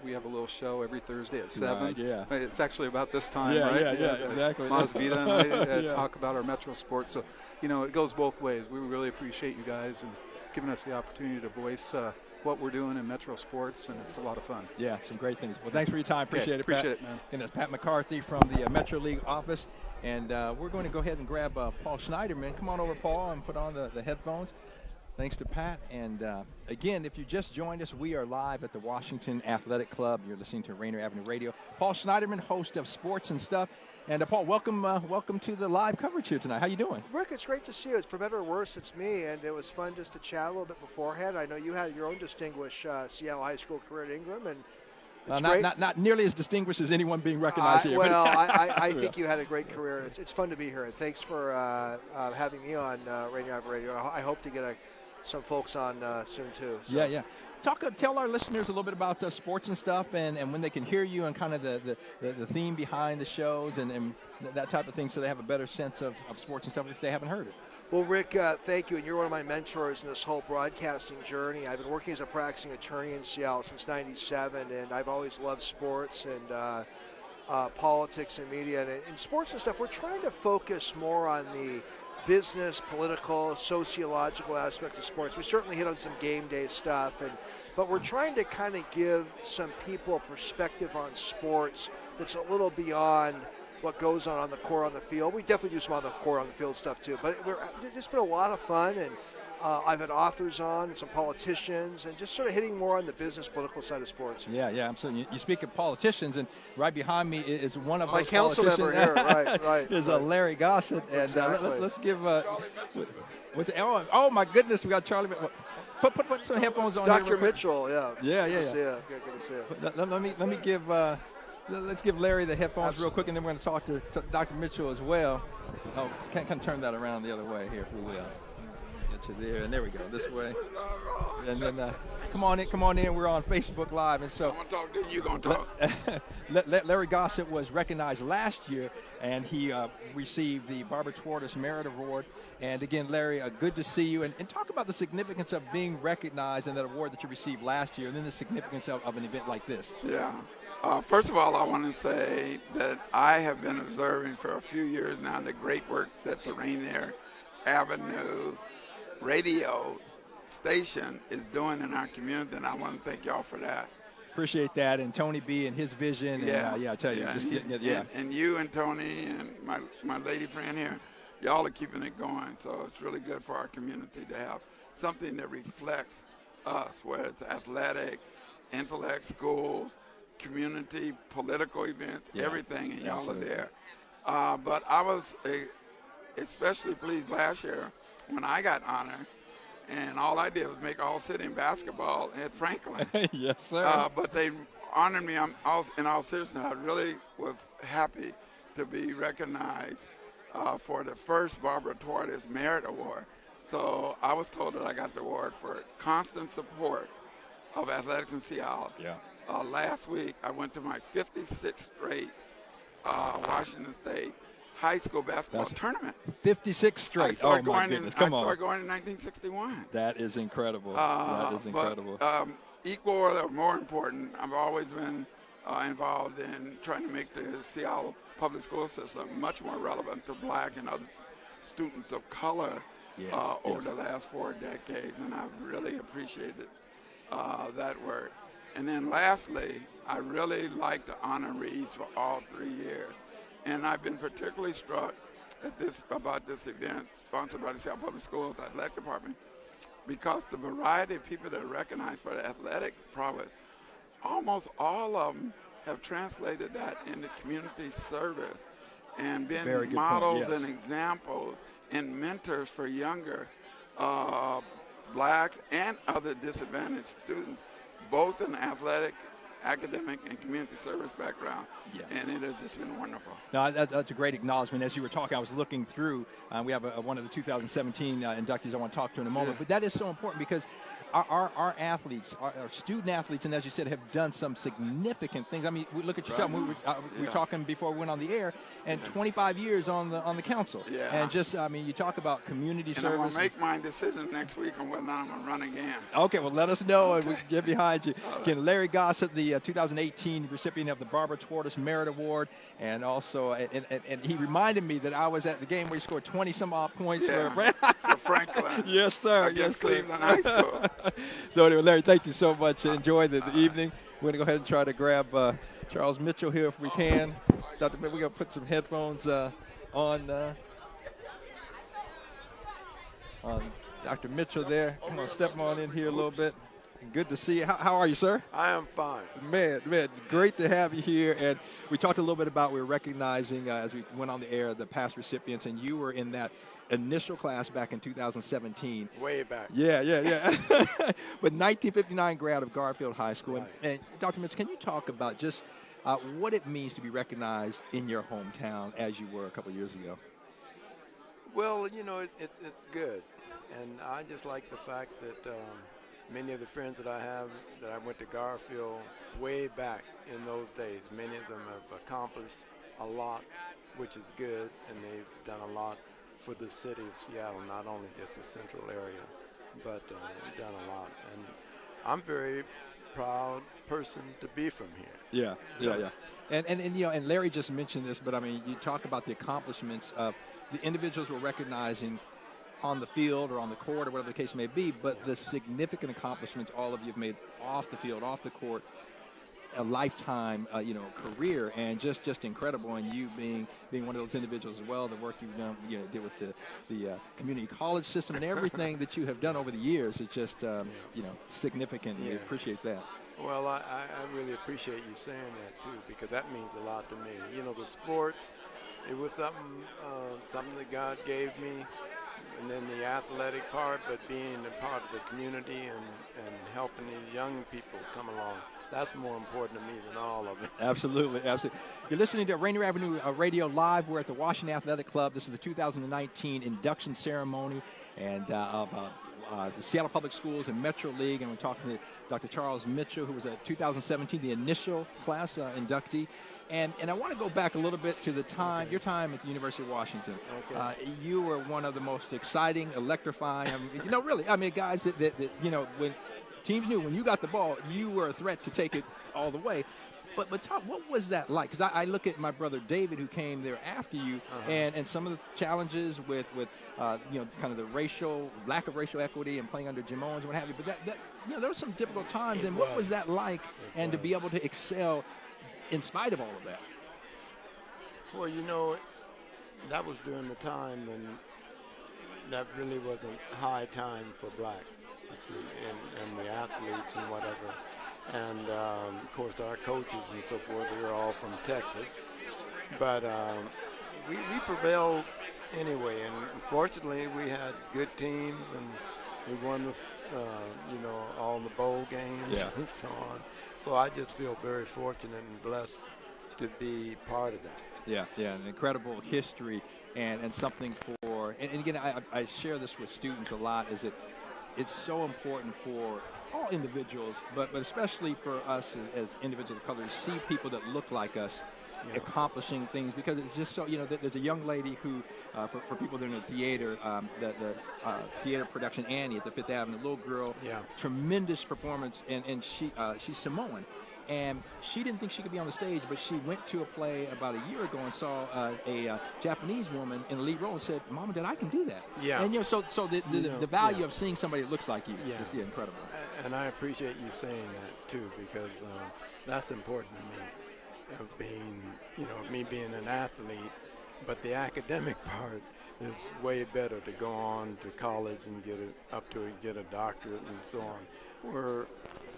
We have a little show every Thursday at 7. Right, yeah. It's actually about this time, right? Yeah, exactly. Maz Vida and I talk about our Metro sports. So, you know, it goes both ways. We really appreciate you guys and giving us the opportunity to voice what we're doing in Metro sports, and it's a lot of fun. Yeah, some great things. Well, thanks for your time. Appreciate it, Pat. Appreciate it, man. And that's Pat McCarthy from the Metro League office. And we're going to go ahead and grab Paul Schneiderman. Come on over, Paul, and put on the headphones. Thanks to Pat. And again, if you just joined us, we are live at the Washington Athletic Club. You're listening to Rainier Avenue Radio. Paul Schneiderman, host of Sports and Stuff. And Paul, welcome to the live coverage here tonight. How you doing? Rick, it's great to see you. For better or worse, it's me, and it was fun just to chat a little bit beforehand. I know you had your own distinguished Seattle high school career at Ingram, and it's great. Not nearly as distinguished as anyone being recognized here. Well, I think you had a great career. It's fun to be here, and thanks for having me on Rainier Avenue Radio. I hope to get some folks on soon too. So. Yeah. Tell our listeners a little bit about sports and stuff, and when they can hear you, and kind of the theme behind the shows and that type of thing, so they have a better sense of sports and stuff if they haven't heard it. Well, Rick, thank you, and you're one of my mentors in this whole broadcasting journey. I've been working as a practicing attorney in Seattle since '97, and I've always loved sports and politics and media. And in sports and stuff, we're trying to focus more on the business, political, sociological aspects of sports. We certainly hit on some game day stuff, but we're trying to kind of give some people a perspective on sports that's a little beyond what goes on the court on the field. We definitely do some on the court on the field stuff too, but it's been a lot of fun, and I've had authors on and some politicians, and just sort of hitting more on the business, political side of sports. Yeah, absolutely. You speak of politicians, and right behind me is one of my those council politicians. member here, right. Is Larry Gossett, and exactly. let's give. Oh my goodness, we got Charlie. Put some headphones on. Dr. Mitchell, yeah. Yeah. Good to see you. Let me give. Let's give Larry the headphones real quick, and then we're going to talk to Dr. Mitchell as well. Oh, can turn that around the other way here, if we will. Get you there, and there we go, this way. And then come on in. We're on Facebook Live, and so. I'm going to talk to you. Going to talk. Larry Gossett was recognized last year, and he received the Barbara Twartis Merit Award. And again, Larry, good to see you. And talk about the significance of being recognized in that award that you received last year, and then the significance of an event like this. Yeah. First of all, I want to say that I have been observing for a few years now the great work that the Rainier Avenue Radio station is doing in our community, and I want to thank y'all for that. Appreciate that, and Tony B and his vision. Yeah, and, I tell you, And you and Tony and my lady friend here, y'all are keeping it going. So it's really good for our community to have something that reflects us, whether it's athletic, intellect, schools, community, political events, everything, and y'all are there. But I was especially pleased last year when I got honored, and all I did was make all-city in basketball at Franklin. Yes, sir. But they honored me. In all seriousness, I really was happy to be recognized for the first Barbara Twartis Merit Award. So I was told that I got the award for constant support of athletics in Seattle. Yeah. Last week, I went to my 56th straight Washington State high school basketball tournament. 56 straight. I started going in 1961. That is incredible. But, equal or more important, I've always been involved in trying to make the Seattle public school system much more relevant to black and other students of color over the last 4 decades, and I've really appreciated that work. And then lastly, I really like the honorees for all 3 years. And I've been particularly struck about this event sponsored by the Seattle Public Schools Athletic Department, because the variety of people that are recognized for the athletic prowess, almost all of them have translated that into community service and been models and examples and mentors for younger blacks and other disadvantaged students, both in athletic, academic, and community service background. And it has just been wonderful. No, that's a great acknowledgement. As you were talking, I was looking through. We have one of the 2017 inductees I want to talk to in a moment. But that is so important because our athletes, our student athletes, and as you said, have done some significant things. I mean, we look at yourself. Right. We were talking before we went on the air, and 25 years on the council. Yeah. And just, I mean, you talk about community And service. I'm going to make my decision next week on whether I'm going to run again. Okay, well, let us know, and we can get behind you. Again, Larry Gossett, the 2018 recipient of the Barbara Tortoise Merit Award, and also, and he reminded me that I was at the game where he scored 20-some-odd points for Franklin. Yes, sir. Against Cleveland High School. So anyway, Larry, thank you so much. Enjoy the evening. We're going to go ahead and try to grab Charles Mitchell here if we can. Dr. We're going to put some headphones on Dr. Mitchell there. Come on, step on in here a little bit. Good to see you. How are you, sir? I am fine. Man, great to have you here. And we talked a little bit about, we were recognizing as we went on the air, the past recipients, and you were in that initial class back in 2017. Way back. Yeah. But 1959 grad of Garfield High School. Right. And Dr. Mitchell, can you talk about just what it means to be recognized in your hometown as you were a couple years ago? Well, you know, it's good. And I just like the fact that many of the friends that I have that I went to Garfield way back in those days, many of them have accomplished a lot, which is good, and they've done a lot for the city of Seattle, not only just the central area, but done a lot. And I'm very proud person to be from here. Yeah. And you know, and Larry just mentioned this, but I mean, you talk about the accomplishments of the individuals we're recognizing on the field or on the court or whatever the case may be, but the significant accomplishments all of you have made off the field, off the court, a lifetime, career, and just incredible. And you being one of those individuals as well, the work you've done, did with the community college system and everything that you have done over the years is just, significant. And we appreciate that. Well, I really appreciate you saying that too, because that means a lot to me. You know, the sports, it was something that God gave me, and then the athletic part, but being a part of the community and helping these young people come along. That's more important to me than all of it. Absolutely. You're listening to Rainier Avenue Radio Live. We're at the Washington Athletic Club. This is the 2019 induction ceremony and of the Seattle Public Schools and Metro League. And we're talking to Dr. Charles Mitchell, who was a 2017, the initial class inductee. And I want to go back a little bit to your time at the University of Washington. Okay. You were one of the most exciting, electrifying, guys that when teams knew when you got the ball, you were a threat to take it all the way. But Tom, what was that like? Because I look at my brother David, who came there after you, and some of the challenges with kind of the lack of racial equity and playing under Jim Owens and what have you. But there were some difficult times. And what was that like? And to be able to excel in spite of all of that. Well, that was during the time when that really wasn't high time for black and the athletes and whatever. And, of course, our coaches and so forth, they were all from Texas. But we prevailed anyway. And fortunately, we had good teams, and we won all the bowl games and so on. So I just feel very fortunate and blessed to be part of that. Yeah, an incredible history and something for, and again, I share this with students a lot, is that it's so important for all individuals, but especially for us as individuals of color, to see people that look like us accomplishing things, because it's just so, there's a young lady who, for people that are in the theater, the theater production Annie at the Fifth Avenue, little girl, tremendous performance, and she's Samoan. And she didn't think she could be on the stage, but she went to a play about a year ago and saw a Japanese woman in a lead role and said, "Mom and Dad, I can do that." Yeah. And so the value of seeing somebody that looks like you is just incredible. And I appreciate you saying that too, because that's important to me. Of being, me being an athlete, but the academic part is way better, to go on to college and get a doctorate and so on. Where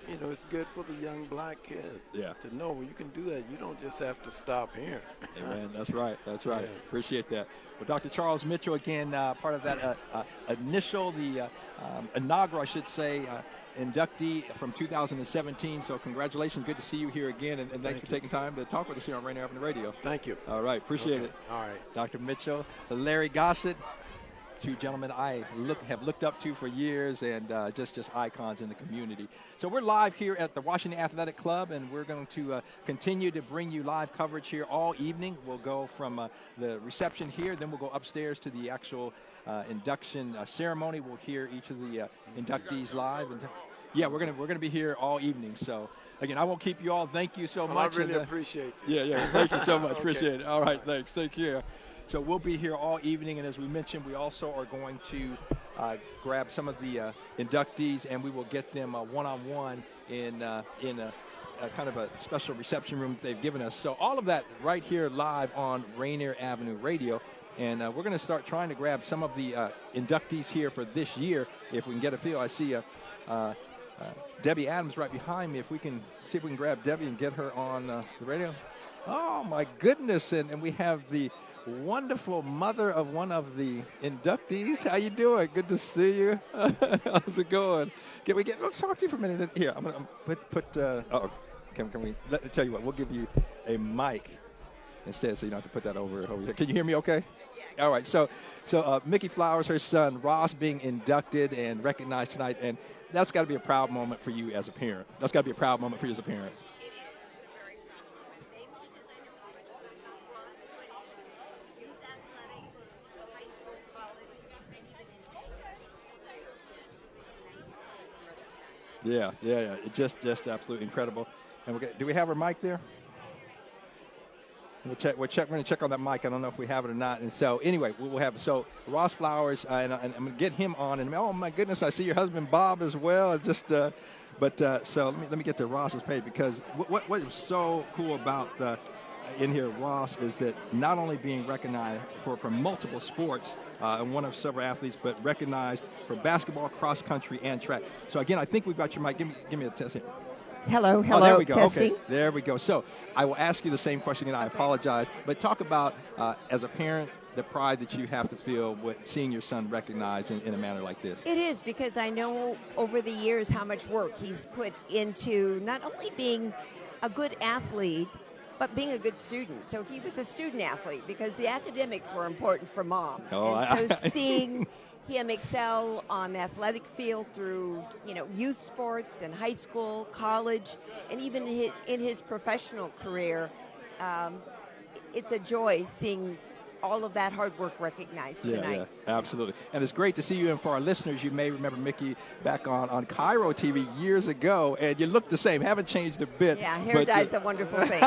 it's good for the young black kids to know you can do that. You don't just have to stop here. Amen. That's right. Yeah. Appreciate that. Well, Dr. Charles Mitchell, again, part of that inaugural, I should say, inductee from 2017. So congratulations. Good to see you here again. And thanks for taking time to talk with us here on Rainier Avenue Radio. Thank you. All right. Appreciate it. All right. Dr. Mitchell, Larry Gossett. two gentlemen I have looked up to for years, and just icons in the community. So we're live here at the Washington Athletic Club, and we're going to continue to bring you live coverage here all evening. We'll go from the reception here, then we'll go upstairs to the actual induction ceremony. We'll hear each of the inductees live. And yeah, we're gonna be here all evening. So again, I won't keep you all. Thank you so much. I really appreciate it. Yeah, thank you so much. Okay. Appreciate it. All right, thanks. Take care. So we'll be here all evening, and as we mentioned, we also are going to grab some of the inductees, and we will get them one-on-one in a kind of a special reception room that they've given us. So all of that right here live on Rainier Avenue Radio. And we're going to start trying to grab some of the inductees here for this year, if we can get a feel. I see Debbie Adams right behind me. If we can see if we can grab Debbie and get her on the radio. Oh, my goodness. And we have the wonderful mother of one of the inductees. How you doing? Good to see you. How's it going? Let's talk to you for a minute. Here, I'm going to can we tell you what? We'll give you a mic instead, so you don't have to put that over here. Can you hear me okay? Yeah. All right. So Mickey Flowers, her son, Ross, being inducted and recognized tonight, and that's got to be a proud moment for you as a parent. That's got to be a proud moment for you as a parent. Yeah. It's just absolutely incredible. And do we have our mic there? We're going to check on that mic. I don't know if we have it or not. And so anyway, we'll have Ross Flowers, and I'm going to get him on. And oh my goodness, I see your husband Bob as well. So let me get to Ross's page, because what is so cool about in here, Ross, is that not only being recognized for multiple sports, and one of several athletes, but recognized for basketball, cross country, and track. So again, I think we've got your mic. Give me a test here. Hello, oh, there we go. testing. Okay, there we go. So I will ask you the same question again. I apologize, but talk about as a parent, the pride that you have to feel with seeing your son recognized in a manner like this. It is, because I know over the years how much work he's put into not only being a good athlete, but being a good student. So he was a student athlete because the academics were important for Mom. So seeing him excel on the athletic field through, youth sports and high school, college, and even in his professional career, it's a joy seeing all of that hard work recognized tonight. Yeah, absolutely. And it's great to see you. And for our listeners, you may remember Mickey back on Cairo TV years ago, and you look the same. Haven't changed a bit. Yeah, hair dye's a wonderful thing.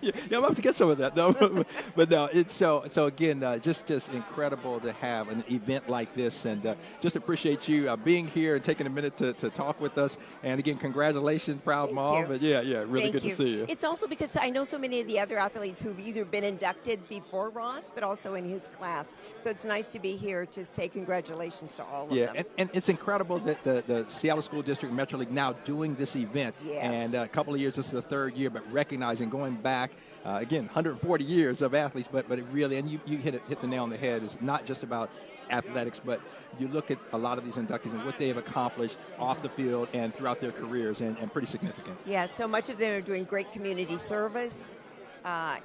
Yeah, I'm have to get some of that, though. But no, it's so again, just incredible to have an event like this, and just appreciate you being here and taking a minute to talk with us. And again, congratulations, proud mom. But yeah, really good to see you. It's also because I know so many of the other athletes who've either been inducted before Ross, but also in his class. So it's nice to be here to say congratulations to all of them. Yeah, and it's incredible that the Seattle School District Metro League now doing this event. Yes. And a couple of years, this is the third year, but recognizing going back, again, 140 years of athletes, but it really, and you hit the nail on the head, is not just about athletics, but you look at a lot of these inductees and what they have accomplished off the field and throughout their careers, and pretty significant. Yeah, so much of them are doing great community service.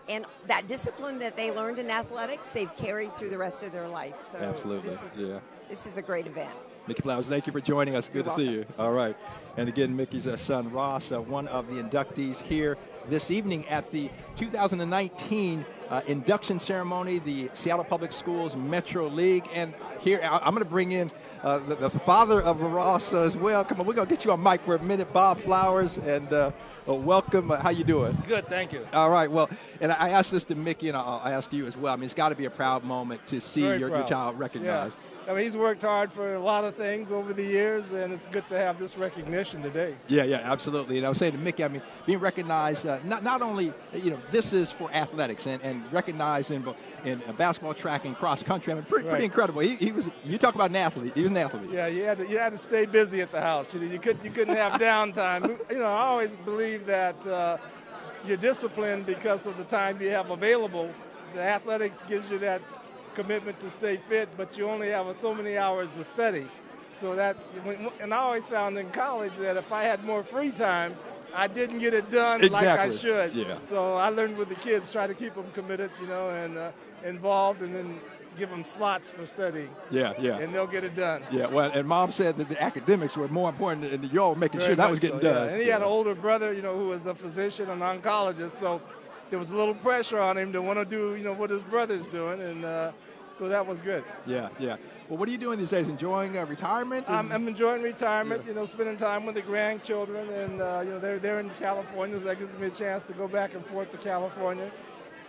And that discipline that they learned in athletics, they've carried through the rest of their life. So absolutely, this is a great event. Mickey Flowers, thank you for joining us. Good to see you. All right. And again, Mickey's son, Ross, one of the inductees here this evening at the 2019 induction ceremony, the Seattle Public Schools Metro League. And here, I'm going to bring in the father of Ross as well. Come on, we're going to get you on mic for a minute, Bob Flowers, and welcome. How you doing? Good, thank you. All right. Well, and I asked this to Mickey, and I'll ask you as well. I mean, it's got to be a proud moment to see your child recognized. Yeah. I mean, he's worked hard for a lot of things over the years, and it's good to have this recognition today. Yeah, absolutely. And I was saying to Mickey, I mean, being recognized, not only, this is for athletics and recognized in basketball, track, and cross country. I mean, pretty incredible. He was. You talk about an athlete. He was an athlete. Yeah, you had to stay busy at the house. You couldn't have downtime. I always believe that you're disciplined because of the time you have available. The athletics gives you that commitment to stay fit, but you only have so many hours to study. So and I always found in college that if I had more free time, I didn't get it done like I should. Yeah. So I learned with the kids, try to keep them committed, and involved, and then give them slots for studying. Yeah, yeah. And they'll get it done. Yeah, well, and Mom said that the academics were more important than y'all making sure that was getting done. Yeah. And he had an older brother, who was a physician, an oncologist, so there was a little pressure on him to want to do, what his brother's doing, and so that was good. Yeah, yeah. Well, what are you doing these days? Enjoying retirement? I'm enjoying retirement, spending time with the grandchildren, and, they're in California, so that gives me a chance to go back and forth to California.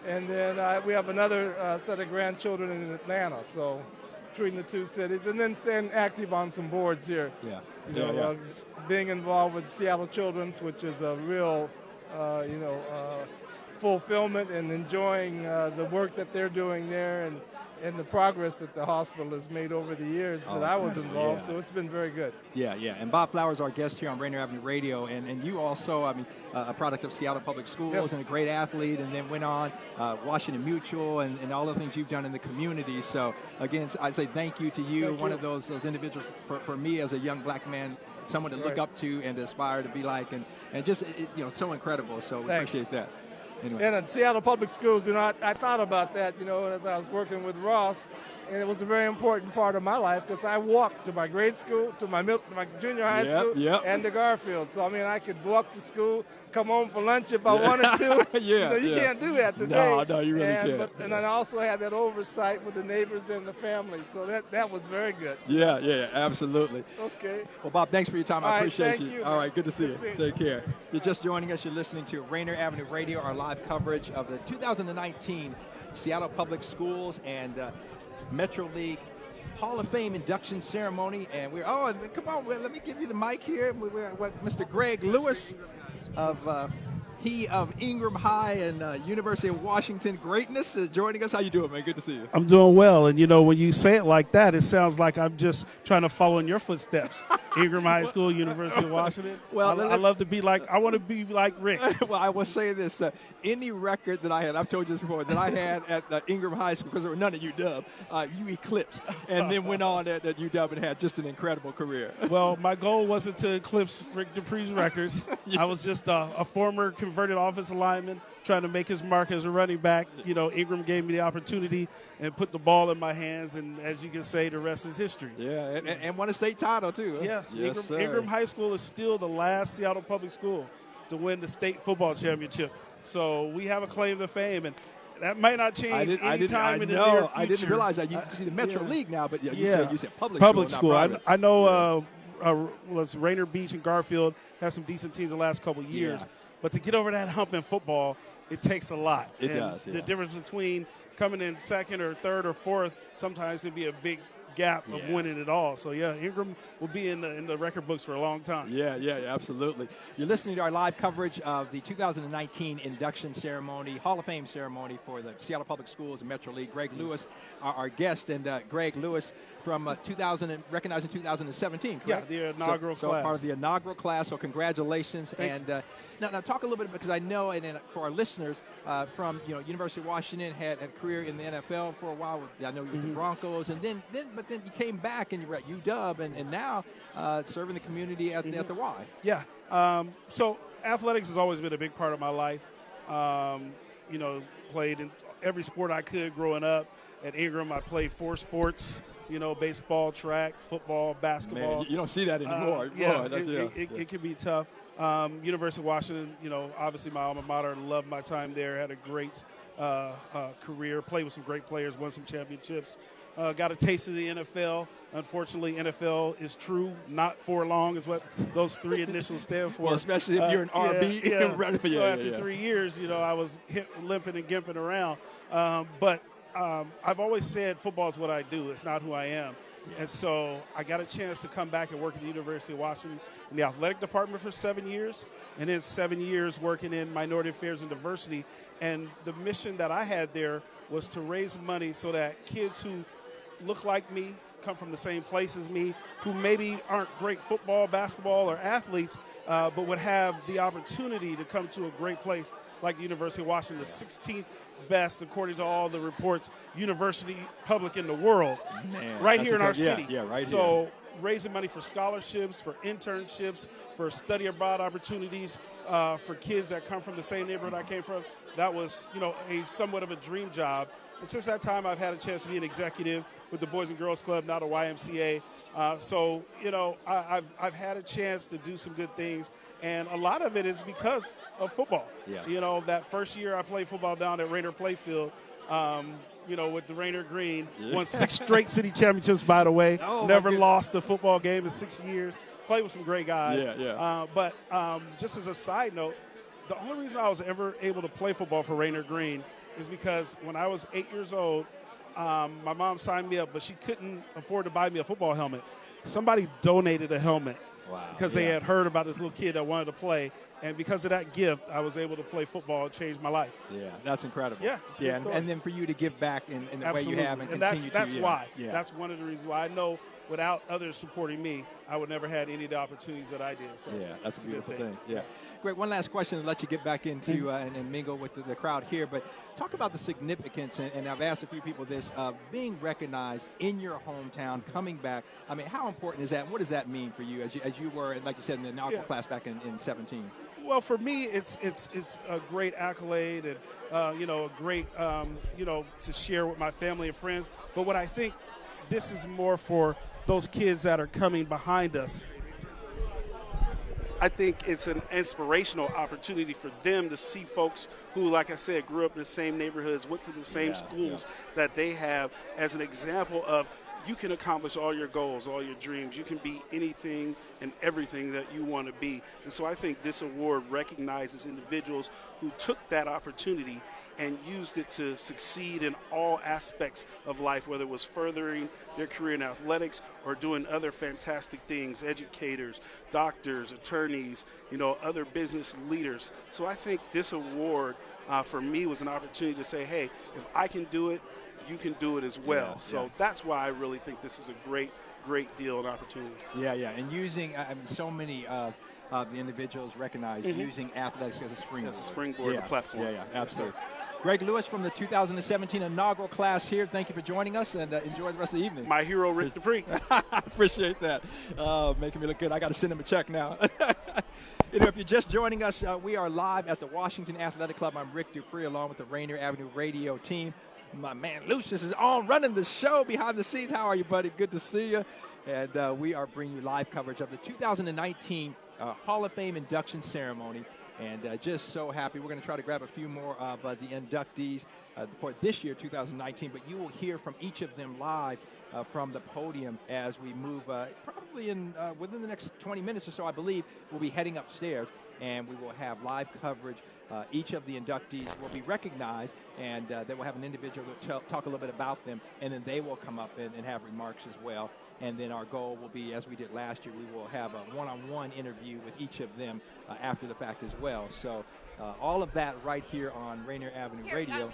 And then we have another set of grandchildren in Atlanta, so between the two cities, and then staying active on some boards here. Yeah. Being involved with Seattle Children's, which is a real, fulfillment, and enjoying the work that they're doing there, and the progress that the hospital has made over the years that I was involved. So it's been very good. Yeah, yeah. And Bob Flowers, our guest here on Rainier Avenue Radio, and you also, a product of Seattle Public Schools and a great athlete, and then went on Washington Mutual and all the things you've done in the community. So again, I'd say thank you to you. One of those individuals for me as a young black man, someone to look up to and to aspire to be like, and just so incredible. So we appreciate that. Anyway. And at Seattle Public Schools, I thought about that, as I was working with Ross, and it was a very important part of my life because I walked to my grade school, to my junior high school, and to Garfield. So, I could walk to school, come home for lunch if I wanted to. You can't do that today. No, you really can't. And I also had that oversight with the neighbors and the family, so that was very good. Yeah, absolutely. Okay. Well, Bob, thanks for your time. I appreciate you. All right, good to see you. Take care. If you're just joining us, you're listening to Rainier Avenue Radio, our live coverage of the 2019 Seattle Public Schools and Metro League Hall of Fame induction ceremony. And come on, let me give you the mic here. We're with Mr. Greg Lewis of Ingram High and University of Washington greatness joining us. How you doing, man? Good to see you. I'm doing well, and when you say it like that, it sounds like I'm just trying to follow in your footsteps. Ingram High School, University of Washington. Well, I love to be like. I want to be like Rick. Well, I will say this: any record that I had, I've told you this before, that I had at Ingram High School, because there were none at UW, you eclipsed, and then went on at UW and had just an incredible career. Well, my goal wasn't to eclipse Rick DuPree's records. I was just a former converted offensive lineman trying to make his mark as a running back. Ingram gave me the opportunity and put the ball in my hands, and as you can say, the rest is history. Yeah, and won a state title, too. Huh? Yeah, yes, Ingram High School is still the last Seattle public school to win the state football championship. So we have a claim to fame, and that might not change anytime in the near future. I didn't realize that. You see the Metro League now, but you said public school. I know Rainier Beach and Garfield have some decent teams the last couple of years. Yeah. But to get over that hump in football, it takes a lot. It does. The difference between coming in second or third or fourth, sometimes it'd be a big gap of winning it all. So, Ingram will be in the record books for a long time. Yeah, absolutely. You're listening to our live coverage of the 2019 induction ceremony, Hall of Fame ceremony for the Seattle Public Schools and Metro League. Greg Lewis, our guest, and Greg Lewis from recognized in 2017, correct? Yeah, the inaugural class. So part of the inaugural class, so congratulations. Now talk a little bit, because I know, and then for our listeners, from University of Washington, had a career in the NFL for a while. I know you were the Broncos, and then you came back and you were at UW, and now serving the community at the Y. Yeah. So athletics has always been a big part of my life. Played in every sport I could growing up. At Ingram, I played 4 sports. Baseball, track, football, basketball. Man, you don't see that anymore. It can be tough. University of Washington, obviously my alma mater. Loved my time there. Had a great career. Played with some great players. Won some championships. Got a taste of the NFL. Unfortunately, NFL is true, not for long, is what those 3 initials stand for. Well, especially if you're an RB. So after 3 years, I was limping and gimping around. But I've always said football is what I do. It's not who I am. And so I got a chance to come back and work at the University of Washington in the athletic department for 7 years, and then 7 years working in minority affairs and diversity. And the mission that I had there was to raise money so that kids who look like me, come from the same place as me, who maybe aren't great football, basketball, or athletes, but would have the opportunity to come to a great place like the University of Washington, the 16th best, according to all the reports, university public in the world. Man, right here in our city. Yeah, right so here. Raising money for scholarships, for internships, for study abroad opportunities, for kids that come from the same neighborhood I came from. That was, a somewhat of a dream job. And since that time, I've had a chance to be an executive with the Boys and Girls Club, now the YMCA. So, you know, I've had a chance to do some good things, and a lot of it is because of football. Yeah. You know, that first year I played football down at Rainier Playfield, you know, with the Rainier Green, won 6 straight city championships, by the way. Oh, never lost a football game in 6 years. Played with some great guys. But just as a side note, the only reason I was ever able to play football for Rainier Green is because when I was 8 years old, my mom signed me up, but she couldn't afford to buy me a football helmet. Somebody donated a helmet because they had heard about this little kid that wanted to play. And because of that gift, I was able to play football. It changed my life. Yeah, that's incredible. Yeah, and then for you to give back in the way you have and continue to. That's why. Yeah. That's one of the reasons why I know without others supporting me, I would never had any of the opportunities that I did. So yeah, that's a beautiful thing. Yeah. Great. One last question to let you get back into and mingle with the crowd here. But talk about the significance, and I've asked a few people this, of being recognized in your hometown, coming back. I mean, how important is that? And what does that mean for you as you were, like you said, in the inaugural class back in 17? Well, for me, it's a great accolade and, you know, a great, you know, to share with my family and friends. But what I think this is more for those kids that are coming behind us. I think it's an inspirational opportunity for them to see folks who, like I said, grew up in the same neighborhoods, went to the same schools that they have, as an example of you can accomplish all your goals, all your dreams. You can be anything and everything that you want to be. And so I think this award recognizes individuals who took that opportunity and used it to succeed in all aspects of life, whether it was furthering their career in athletics or doing other fantastic things, educators, doctors, attorneys, you know, other business leaders. So I think this award for me was an opportunity to say, hey, if I can do it, you can do it as well. So that's why I really think this is a great deal and opportunity. Yeah, and using, I mean, so many of the individuals recognized using athletics as a springboard. As a springboard, a platform. Yeah, absolutely. Greg Lewis from the 2017 inaugural class here. Thank you for joining us, and enjoy the rest of the evening. My hero, Rick DuPree. Appreciate that. Making me look good. I got to send him a check now. You know, if you're just joining us, we are live at the Washington Athletic Club. I'm Rick DuPree, along with the Rainier Avenue Radio team. My man Lucius is on running the show behind the scenes. How are you, buddy? Good to see you. And we are bringing you live coverage of the 2019 Hall of Fame induction ceremony. And just so happy. We're going to try to grab a few more of the inductees for this year, 2019. But you will hear from each of them live from the podium as we move probably within the next 20 minutes or so, I believe. We'll be heading upstairs, and we will have live coverage. Each of the inductees will be recognized, and then we'll have an individual talk a little bit about them, and then they will come up and have remarks as well. And then our goal will be, as we did last year, we will have a one-on-one interview with each of them after the fact as well. So all of that right here on Rainier Avenue Radio.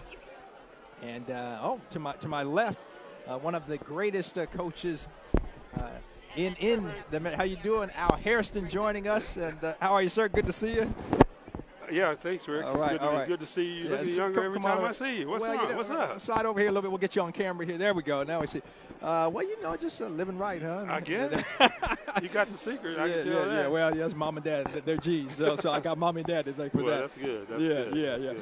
And to my left, one of the greatest coaches in the, how you doing? Al Hairston joining us. And how are you, sir? Good to see you. Yeah, thanks, Rick. It's good to see you. Looking younger every time I see you. What's up? You know, what's up? Slide over here a little bit. We'll get you on camera here. There we go. Now we see. Well, you know, just living right, huh? I guess. You got the secret. I can tell that. Yeah, well, yes, mom and dad. They're G's. So I got mom and dad to thank for that. That's good. That's good. Yeah.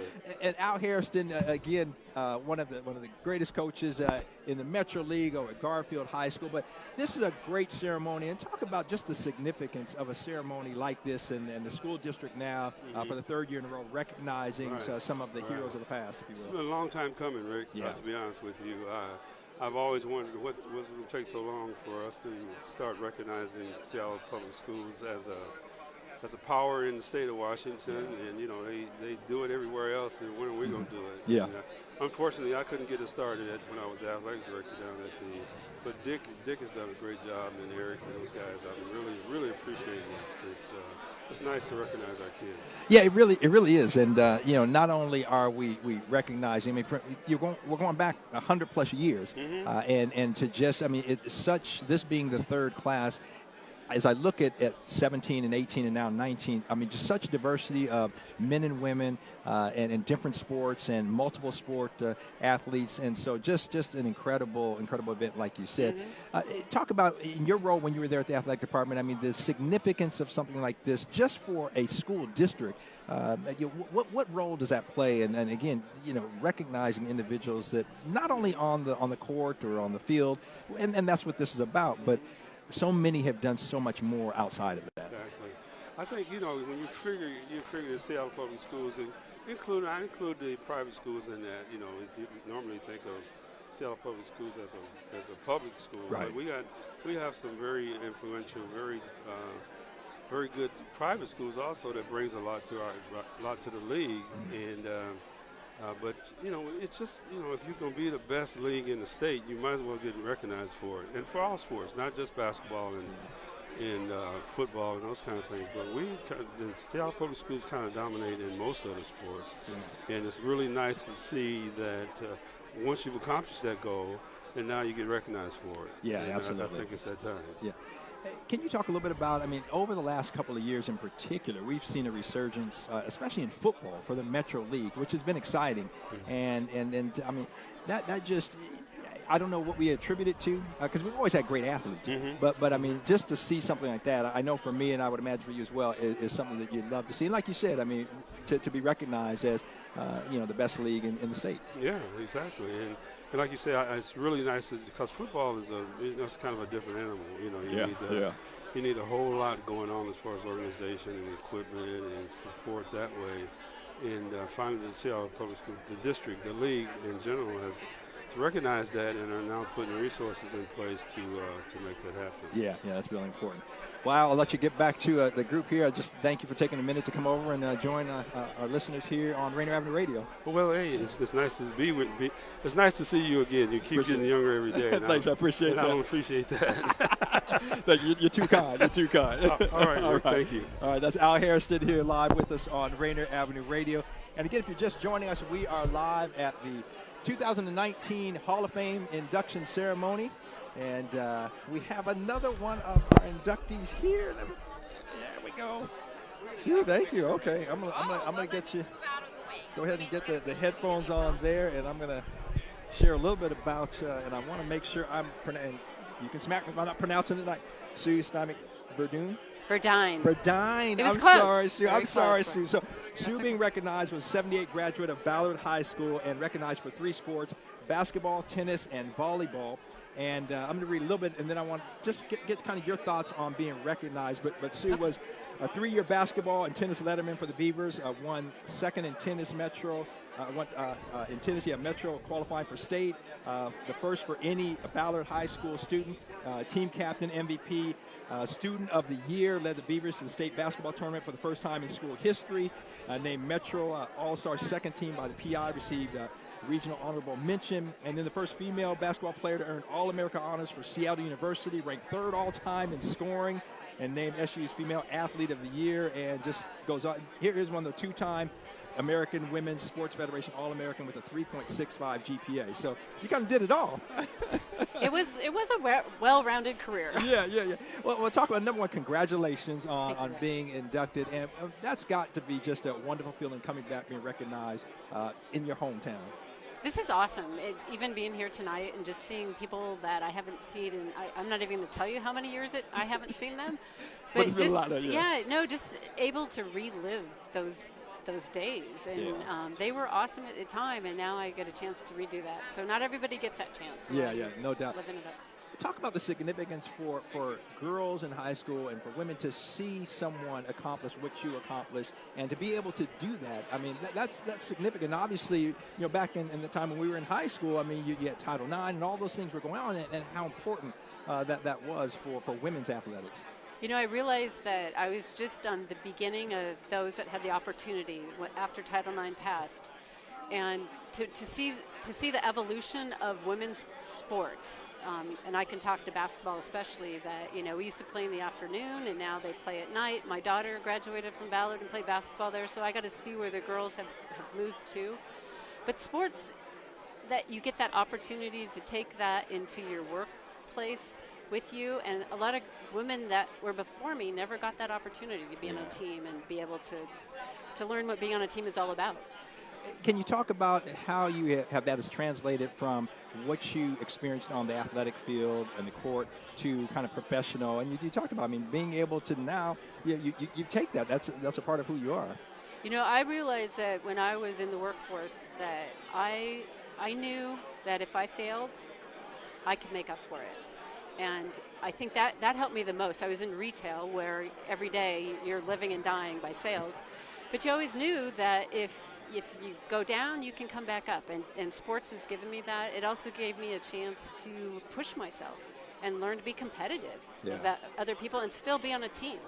And Al Hairston, again, one of the greatest coaches in the Metro League over at Garfield High School. But this is a great ceremony. And talk about just the significance of a ceremony like this and the school district now for the third year in a row recognizing some of the heroes of the past, if you will. It's been a long time coming, Rick, to be honest with you. I've always wondered what was it going to take so long for us to start recognizing Seattle Public Schools as a power in the state of Washington, and you know they do it everywhere else, and when are we going to do it? Yeah. And, unfortunately, I couldn't get it started when I was the athletic director down at the. But Dick has done a great job, and Eric and those guys. I really appreciate it. It's nice to recognize our kids. Yeah, it really is, and you know, not only are we recognizing. I mean, we're going back 100+ years, and to just, I mean, it's such, this being the third class. as I look at 17 and 18 and now 19, I mean, just such diversity of men and women and in different sports and multiple sport athletes. And so just an incredible event, like you said. Talk about, in your role when you were there at the athletic department, I mean, the significance of something like this just for a school district. What role does that play? And again, recognizing individuals that not only on the court or on the field, and that's what this is about, but so many have done so much more outside of that. Exactly. I think, when you figure the Seattle Public Schools, and I include the private schools in that. You normally think of Seattle Public Schools as a public school. Right. But we have some very influential, very good private schools also that brings a lot to the league. And but it's just if you're going to be the best league in the state, you might as well get recognized for it, and for all sports, not just basketball and football and those kind of things. But the Seattle Public Schools kind of dominate in most other sports, and it's really nice to see that once you've accomplished that goal, and now you get recognized for it. Yeah, and absolutely. I think it's that time. Yeah. Can you talk a little bit about, over the last couple of years in particular, we've seen a resurgence, especially in football, for the Metro League, which has been exciting. And that just, I don't know what we attribute it to, because we've always had great athletes. But just to see something like that, I know for me, and I would imagine for you as well, is something that you'd love to see. And like you said, to be recognized as, the best league in the state. Yeah, exactly. And like you say, it's really nice because football is it's kind of a different animal. You need a whole lot going on as far as organization and equipment and support that way. And finally, the Seattle Public School, the district, the league in general has recognized that and are now putting resources in place to make that happen. Yeah, that's really important. Well, I'll let you get back to the group here. I just thank you for taking a minute to come over and join our listeners here on Rainier Avenue Radio. Well, hey, it's nice to be with. It's nice to see you again. You keep getting younger every day. Thanks, I appreciate that. I don't appreciate that. You're too kind. You're too kind. All right, thank you. All right, that's Al Hairston here live with us on Rainier Avenue Radio. And again, if you're just joining us, we are live at the 2019 Hall of Fame induction ceremony. And we have another one of our inductees here. There we go. See, thank you. Okay, I'm gonna get you. Go ahead and get the headphones on there, and I'm gonna share a little bit about. And I want to make sure I'm pronouncing. You can smack me if I'm not pronouncing it right. Sue Stimack Verdun. Verdine. I'm sorry, Sue. Very I'm sorry, close. Sue. So Sue being recognized was 78 graduate of Ballard High School and recognized for 3 sports: basketball, tennis, and volleyball. And I'm going to read a little bit, and then I want to just get kind of your thoughts on being recognized. But Sue was a 3-year basketball and tennis letterman for the Beavers, won 2nd in tennis Metro, in tennis, Metro qualifying for state, the first for any Ballard High School student, team captain, MVP, student of the year, led the Beavers to the state basketball tournament for the first time in school history, named Metro All-Star 2nd team by the PI, received regional honorable mention, and then the first female basketball player to earn All-America honors for Seattle University, ranked 3rd all-time in scoring, and named SU's Female Athlete of the Year, and just goes on. Here is one of the 2-time American Women's Sports Federation All-American with a 3.65 GPA. So you kind of did it all. It was a well-rounded career. Yeah. Well, we'll talk about number one. Congratulations on being inducted, and that's got to be just a wonderful feeling coming back, being recognized in your hometown. This is awesome. Even being here tonight and just seeing people that I haven't seen, and I'm not even going to tell you how many years I haven't seen them. But it's been a lot, just able to relive those days, and they were awesome at the time, and now I get a chance to redo that. So not everybody gets that chance. So No doubt. Living it up. Talk about the significance for girls in high school and for women to see someone accomplish what you accomplished, and to be able to do that. I mean, that's significant. Obviously, back in the time when we were in high school, I mean, you had Title IX and all those things were going on, and how important that was for women's athletics. I realized that I was just on the beginning of those that had the opportunity after Title IX passed, and to see the evolution of women's sports. And I can talk to basketball especially, that we used to play in the afternoon and now they play at night. My daughter graduated from Ballard and played basketball there, so I got to see where the girls have moved to. But sports, that you get that opportunity to take that into your workplace with you, and a lot of women that were before me never got that opportunity to be on a team and be able to learn what being on a team is all about. Can you talk about how you have that is translated from what you experienced on the athletic field and the court to kind of professional? And you talked about, I mean, being able to now, you take that. That's a part of who you are. You know, I realized that when I was in the workforce that I knew that if I failed, I could make up for it. And I think that helped me the most. I was in retail where every day you're living and dying by sales. But you always knew that if you go down, you can come back up. And sports has given me that. It also gave me a chance to push myself and learn to be competitive with other people and still be on a team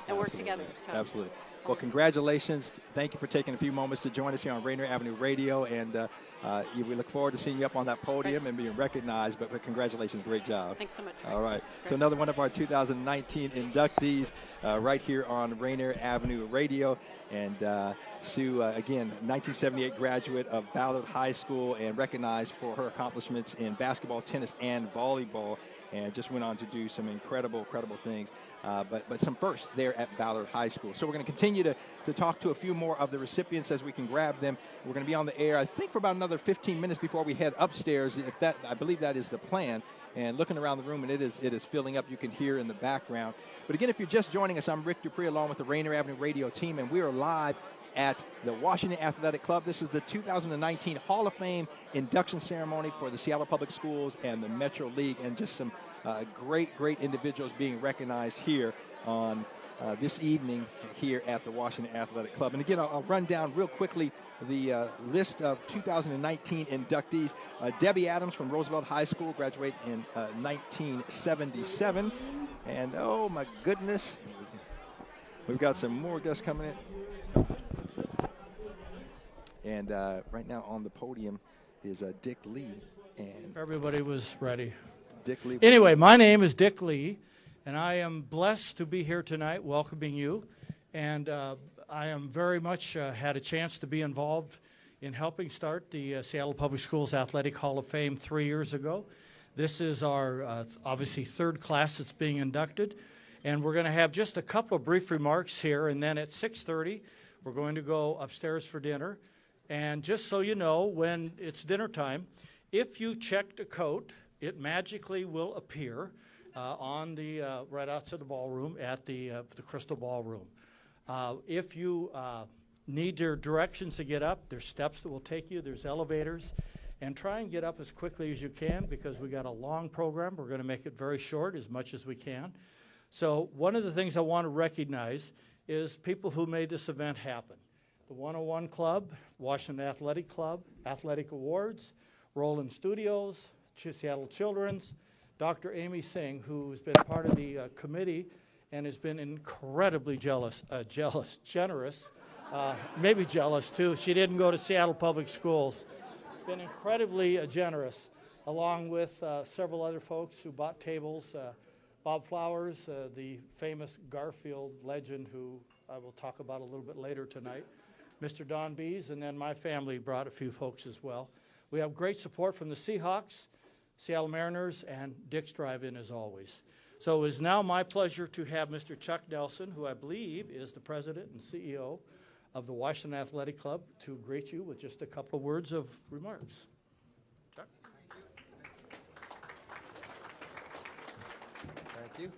and work together. So. Absolutely. Well, congratulations. Thank you for taking a few moments to join us here on Rainier Avenue Radio. And we look forward to seeing you up on that podium and being recognized. But congratulations. Great job. Thanks so much. All right. So another one of our 2019 inductees right here on Rainier Avenue Radio. And Sue, again, 1978 graduate of Ballard High School and recognized for her accomplishments in basketball, tennis, and volleyball. And just went on to do some incredible things. But some firsts there at Ballard High School. So we're going to continue to talk to a few more of the recipients as we can grab them. We're going to be on the air, I think, for about another 15 minutes before we head upstairs. I believe that is the plan. And looking around the room, and it is filling up. You can hear in the background. But again, if you're just joining us, I'm Rick DuPree along with the Rainier Avenue Radio team, and we are live at the Washington Athletic Club. This is the 2019 Hall of Fame induction ceremony for the Seattle Public Schools and the Metro League, and just some great individuals being recognized here on this evening here at the Washington Athletic Club. And again, I'll run down real quickly the list of 2019 inductees. Debbie Adams from Roosevelt High School, graduated in 1977. And oh my goodness, we've got some more guests coming in. And right now on the podium is Dick Lee. And if everybody was ready. Dick Lee. Anyway, my name is Dick Lee, and I am blessed to be here tonight welcoming you. And I am very much had a chance to be involved in helping start the Seattle Public Schools Athletic Hall of Fame 3 years ago. This is our, obviously, third class that's being inducted. And we're going to have just a couple of brief remarks here, and then at 6:30, we're going to go upstairs for dinner. And just so you know, when it's dinner time, if you checked a coat, it magically will appear on the right outside the ballroom at the Crystal Ballroom. If you need your directions to get up, there's steps that will take you. There's elevators. And try and get up as quickly as you can because we got a long program. We're going to make it very short as much as we can. So one of the things I want to recognize is people who made this event happen. The 101 Club, Washington Athletic Club, Athletic Awards, Roland Studios, Seattle Children's, Dr. Amy Singh, who's been part of the committee and has been incredibly generous, maybe jealous too. She didn't go to Seattle Public Schools. Been incredibly generous, along with several other folks who bought tables. Bob Flowers, the famous Garfield legend, who I will talk about a little bit later tonight. Mr. Don Bies, and then my family brought a few folks as well. We have great support from the Seahawks, Seattle Mariners, and Dick's Drive-In as always. So it is now my pleasure to have Mr. Chuck Nelson, who I believe is the president and CEO of the Washington Athletic Club, to greet you with just a couple of words of remarks. Chuck? Thank you.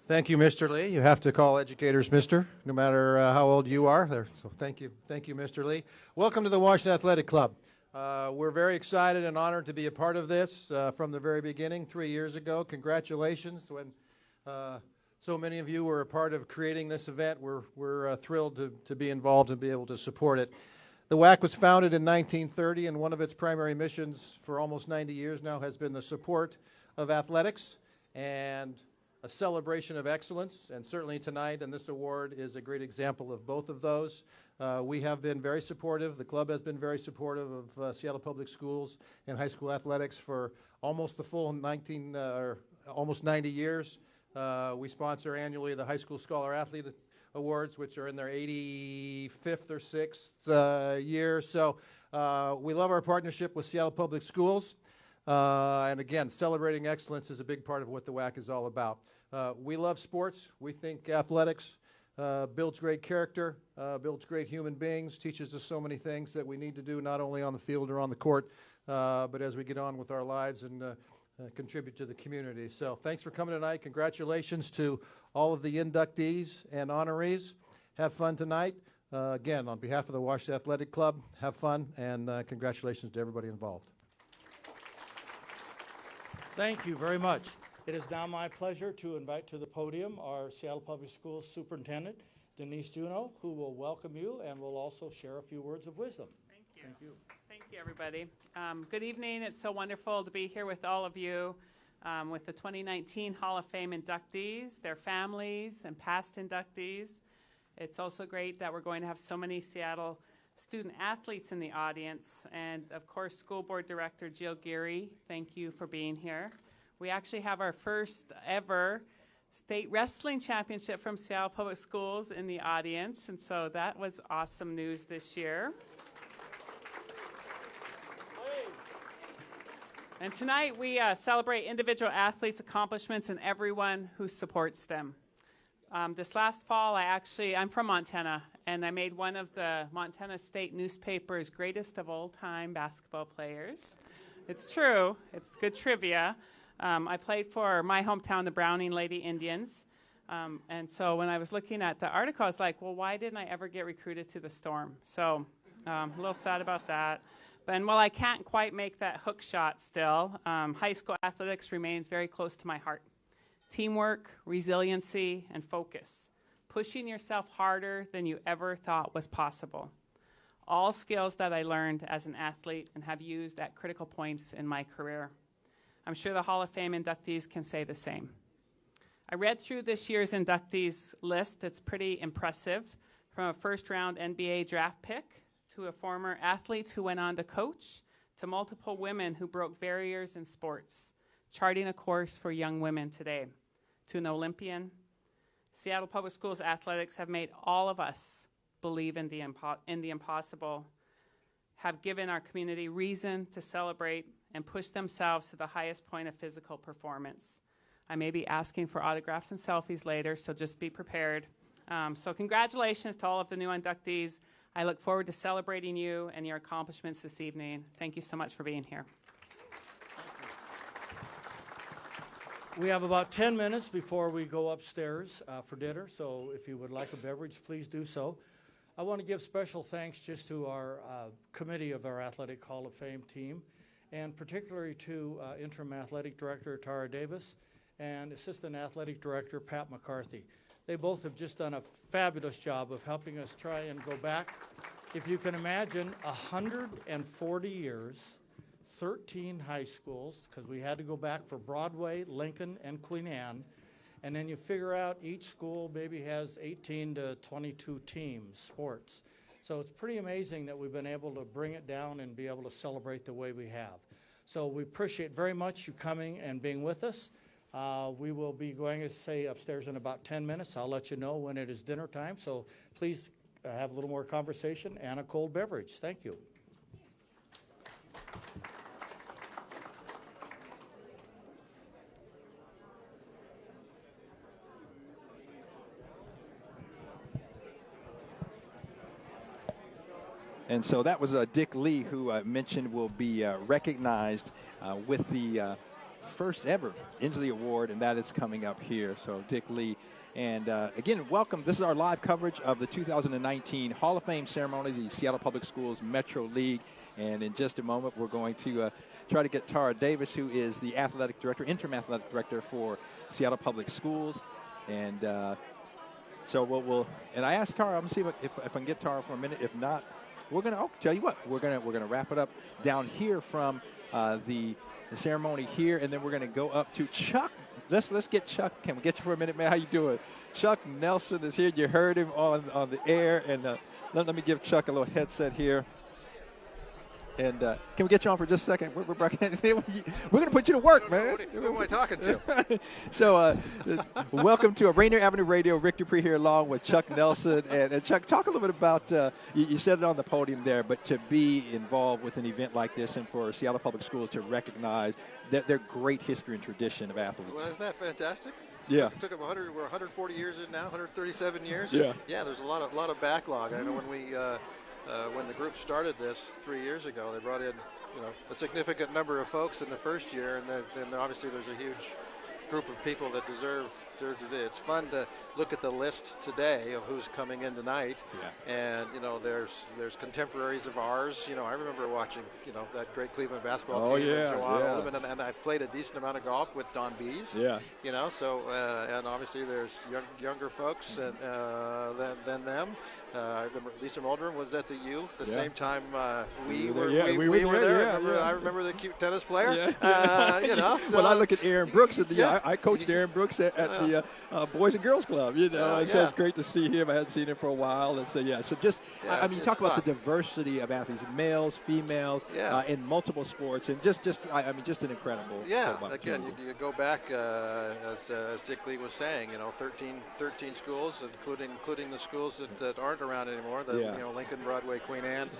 Thank you, Mr. Lee. You have to call educators Mr., no matter how old you are. So thank you. Thank you, Mr. Lee. Welcome to the Washington Athletic Club. We're very excited and honored to be a part of this from the very beginning 3 years ago. Congratulations. When so many of you were a part of creating this event, we're thrilled to be involved and be able to support it. The WAC was founded in 1930, and one of its primary missions for almost 90 years now has been the support of athletics and a celebration of excellence. And certainly tonight, and this award is a great example of both of those. We have been very supportive. The club has been very supportive of Seattle Public Schools and high school athletics for almost the full almost 90 years. We sponsor annually the High School Scholar Athlete Awards, which are in their 85th or 6th year. So we love our partnership with Seattle Public Schools. And again, celebrating excellence is a big part of what the WAC is all about. We love sports. We think athletics builds great character, builds great human beings, teaches us so many things that we need to do not only on the field or on the court, but as we get on with our lives and contribute to the community. So thanks for coming tonight. Congratulations to all of the inductees and honorees. Have fun tonight. Again, on behalf of the Washington Athletic Club, have fun, and congratulations to everybody involved. Thank you very much. It is now my pleasure to invite to the podium our Seattle Public Schools Superintendent, Denise Juneau, who will welcome you and will also share a few words of wisdom. Thank you. Thank you. Thank you, everybody. Good evening. It's so wonderful to be here with all of you, with the 2019 Hall of Fame inductees, their families, and past inductees. It's also great that we're going to have so many Seattle student athletes in the audience. And, of course, School Board Director Jill Geary, thank you for being here. We actually have our first ever state wrestling championship from Seattle Public Schools in the audience, and so that was awesome news this year. And tonight we celebrate individual athletes' accomplishments and everyone who supports them. This last fall, I'm from Montana, and I made one of the Montana State newspaper's greatest of all time basketball players. It's true. It's good trivia. I played for my hometown, the Browning Lady Indians. And so when I was looking at the article, I was like, well, why didn't I ever get recruited to the Storm? So a little sad about that. But while I can't quite make that hook shot still, high school athletics remains very close to my heart. Teamwork, resiliency, and focus. Pushing yourself harder than you ever thought was possible. All skills that I learned as an athlete and have used at critical points in my career. I'm sure the Hall of Fame inductees can say the same. I read through this year's inductees list. It's pretty impressive, from a first-round NBA draft pick to a former athlete who went on to coach, to multiple women who broke barriers in sports, charting a course for young women today, to an Olympian. Seattle Public Schools athletics have made all of us believe in the impossible, have given our community reason to celebrate and push themselves to the highest point of physical performance. I may be asking for autographs and selfies later, so just be prepared. So congratulations to all of the new inductees. I look forward to celebrating you and your accomplishments this evening. Thank you so much for being here. We have about 10 minutes before we go upstairs for dinner, so if you would like a beverage, please do so. I want to give special thanks just to our committee of our Athletic Hall of Fame team, and particularly to Interim Athletic Director Tara Davis and Assistant Athletic Director Pat McCarthy. They both have just done a fabulous job of helping us try and go back. If you can imagine, 140 years, 13 high schools, because we had to go back for Broadway, Lincoln, and Queen Anne, and then you figure out each school maybe has 18 to 22 teams, sports. So it's pretty amazing that we've been able to bring it down and be able to celebrate the way we have. So we appreciate very much you coming and being with us. We will be going to say upstairs in about 10 minutes. I'll let you know when it is dinner time. So please have a little more conversation and a cold beverage. Thank you. And so that was Dick Lee, who I mentioned will be recognized with the first ever Inslee Award, and that is coming up here. So Dick Lee. And again, welcome. This is our live coverage of the 2019 Hall of Fame ceremony, the Seattle Public Schools Metro League. And in just a moment, we're going to try to get Tara Davis, who is the athletic director, interim athletic director for Seattle Public Schools. And so we'll and I asked Tara, I'm going to see if I can get Tara for a minute. If not, we're going to, tell you what, we're going to wrap it up down here from the ceremony here, and then we're going to go up to Chuck. Let's get Chuck. Can we get you for a minute, man? How you doing? Chuck Nelson is here. You heard him on the air, and let me give Chuck a little headset here. And can we get you on for just a second? We're going to put you to work, man. Who am I talking to? So, welcome to Rainier Avenue Radio. Rick DuPree here, along with Chuck Nelson. And Chuck, talk a little bit about, you said it on the podium there, but to be involved with an event like this and for Seattle Public Schools to recognize their great history and tradition of athletes. Well, isn't that fantastic? Yeah. It took them 100. We're 140 years in now, 137 years. Yeah. Yeah. There's a lot of backlog. I know when the group started this 3 years ago, they brought in a significant number of folks in the first year, and then obviously there's a huge group of people that deserve to do. It's fun to look at the list today of who's coming in tonight, and there's contemporaries of ours. I remember watching that great Cleveland basketball team, Jawaan, Oldham, and I played a decent amount of golf with Don Bies. Yeah. So and obviously there's younger folks than them. I remember Lisa Moldrem was at the U the same time we were there. I remember the cute tennis player. So well, I look at Aaron Brooks I coached Aaron Brooks at the Boys and Girls Club, and so it's great to see him. I hadn't seen him for a while, and so I mean, talk about the diversity of athletes, males, females, in multiple sports, and just an incredible. Yeah, again, you go back as Dick Lee was saying, 13 schools, including the schools that aren't around anymore. Lincoln, Broadway, Queen Anne.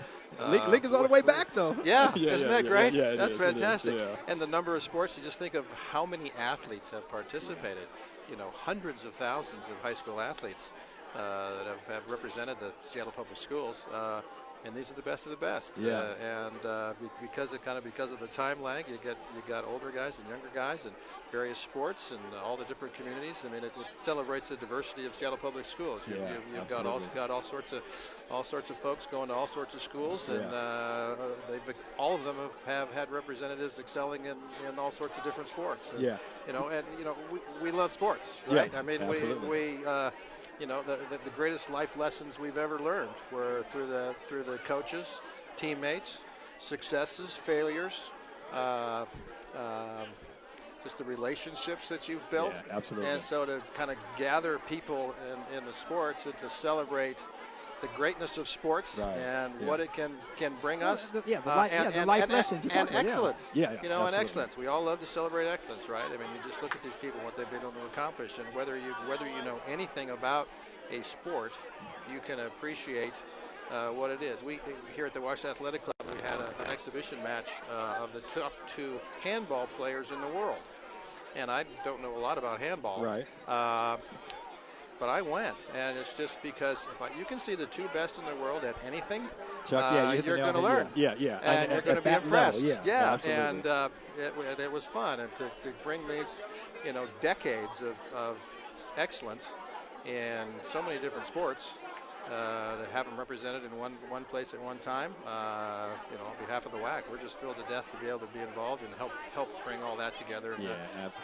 Lincoln's all the way back, though. Yeah, isn't that great? Yeah, that's fantastic. Yeah. And the number of sports, you just think of how many athletes have participated. Hundreds of thousands of high school athletes that have represented the Seattle Public Schools. And these are the best of the best. Yeah. Because of the time lag, you got older guys and younger guys in various sports and all the different communities. I mean, it celebrates the diversity of Seattle Public Schools. You've got all sorts of folks going to all sorts of schools, and all of them have had representatives excelling in all sorts of different sports. And, we love sports, right? I mean, we the greatest life lessons we've ever learned were through the coaches, teammates, successes, failures, just the relationships that you've built. Yeah, absolutely. And so to kind of gather people in the sports and to celebrate the greatness of sports and what it can bring us. The life lessons and excellence. And excellence. We all love to celebrate excellence, right? I mean, you just look at these people, what they've been able to accomplish, and whether you know anything about a sport, you can appreciate what it is. We here at the Washington Athletic Club, we had an exhibition match of the top 2 handball players in the world, and I don't know a lot about handball, right? But I went, and it's just because if you can see the 2 best in the world at anything, Chuck, you're going to learn. And you're going to be impressed. And it was fun, and to bring these, decades of excellence in so many different sports, to have them represented in one place at one time. On behalf of the WAC, we're just thrilled to death to be able to be involved and help bring all that together and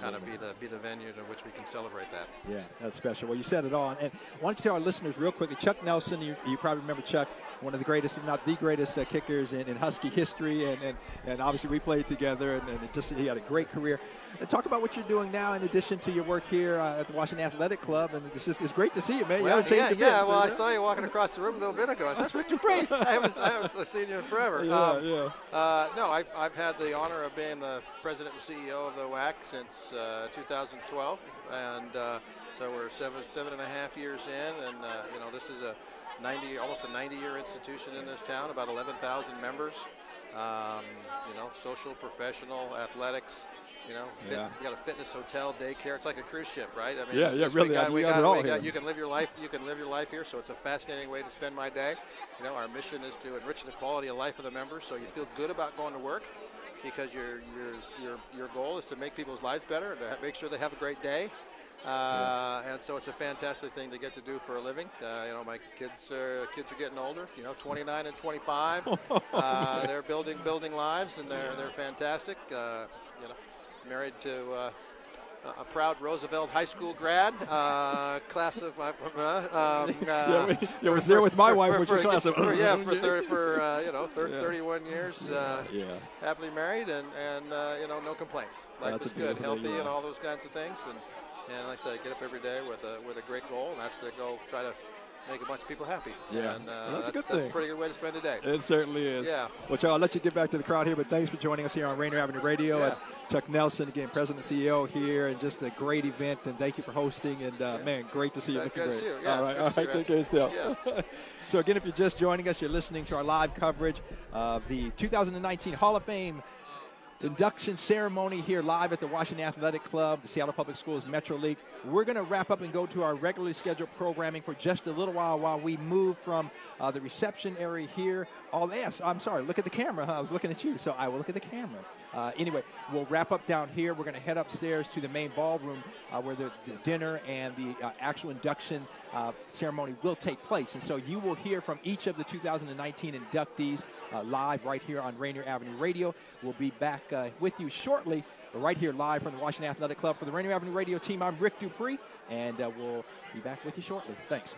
kind of be the venue to which we can celebrate that. Yeah, that's special. Well, you said it all. And why don't you tell our listeners real quickly, Chuck Nelson, you probably remember Chuck, one of the greatest, if not the greatest, kickers in Husky history, and obviously we played together, and he had a great career. And talk about what you're doing now in addition to your work here at the Washington Athletic Club, and it's great to see you, man. Well, I saw you walking across the room a little bit ago. That's Rick DuPree. I haven't seen you in forever. No, I've had the honor of being the president and CEO of the WAC since 2012, and so we're seven and a half years in, and this is almost a 90-year institution in this town, about 11,000 members. Social, professional, athletics. You got a fitness, hotel, daycare. It's like a cruise ship, right? I mean, you can live your life. You can live your life here. So it's a fascinating way to spend my day. Our mission is to enrich the quality of life of the members, so you feel good about going to work, because your goal is to make people's lives better and to make sure they have a great day. And so it's a fantastic thing to get to do for a living. My kids are getting older. 29 and 25. They're building lives, and they're fantastic. Married to a proud Roosevelt High School grad, class of. Was there with my wife, which was class of. 31 years. Happily married, and no complaints. Life is good, healthy, and all those kinds of things. And like I said, I get up every day with a great goal, and that's to go try to make a bunch of people happy. Yeah, and that's a good That's thing. a pretty good way to spend the day. It certainly is. Yeah. Well, Chuck, I'll let you get back to the crowd here, but thanks for joining us here on Rainier Avenue Radio. Yeah. And Chuck Nelson, again, President and CEO here, and just a great event, and thank you for hosting. And, man, great to see you. Looking Good to great. see you. Yeah, all right, good to see you, take care of yourself. Yeah. So, again, if you're just joining us, you're listening to our live coverage of the 2019 Hall of Fame induction ceremony here live at the Washington Athletic Club, the Seattle Public Schools Metro League. We're going to wrap up and go to our regularly scheduled programming for just a little while we move from the reception area here. Yes, I'm sorry, look at the camera. Huh? I was looking at you, so I will look at the camera. Anyway, we'll wrap up down here. We're going to head upstairs to the main ballroom where the dinner and the actual induction ceremony will take place. And so you will hear from each of the 2019 inductees live right here on Rainier Avenue Radio. We'll be back with you shortly, right here live from the Washington Athletic Club. For the Rainier Avenue Radio team, I'm Rick DuPree, and we'll be back with you shortly. Thanks.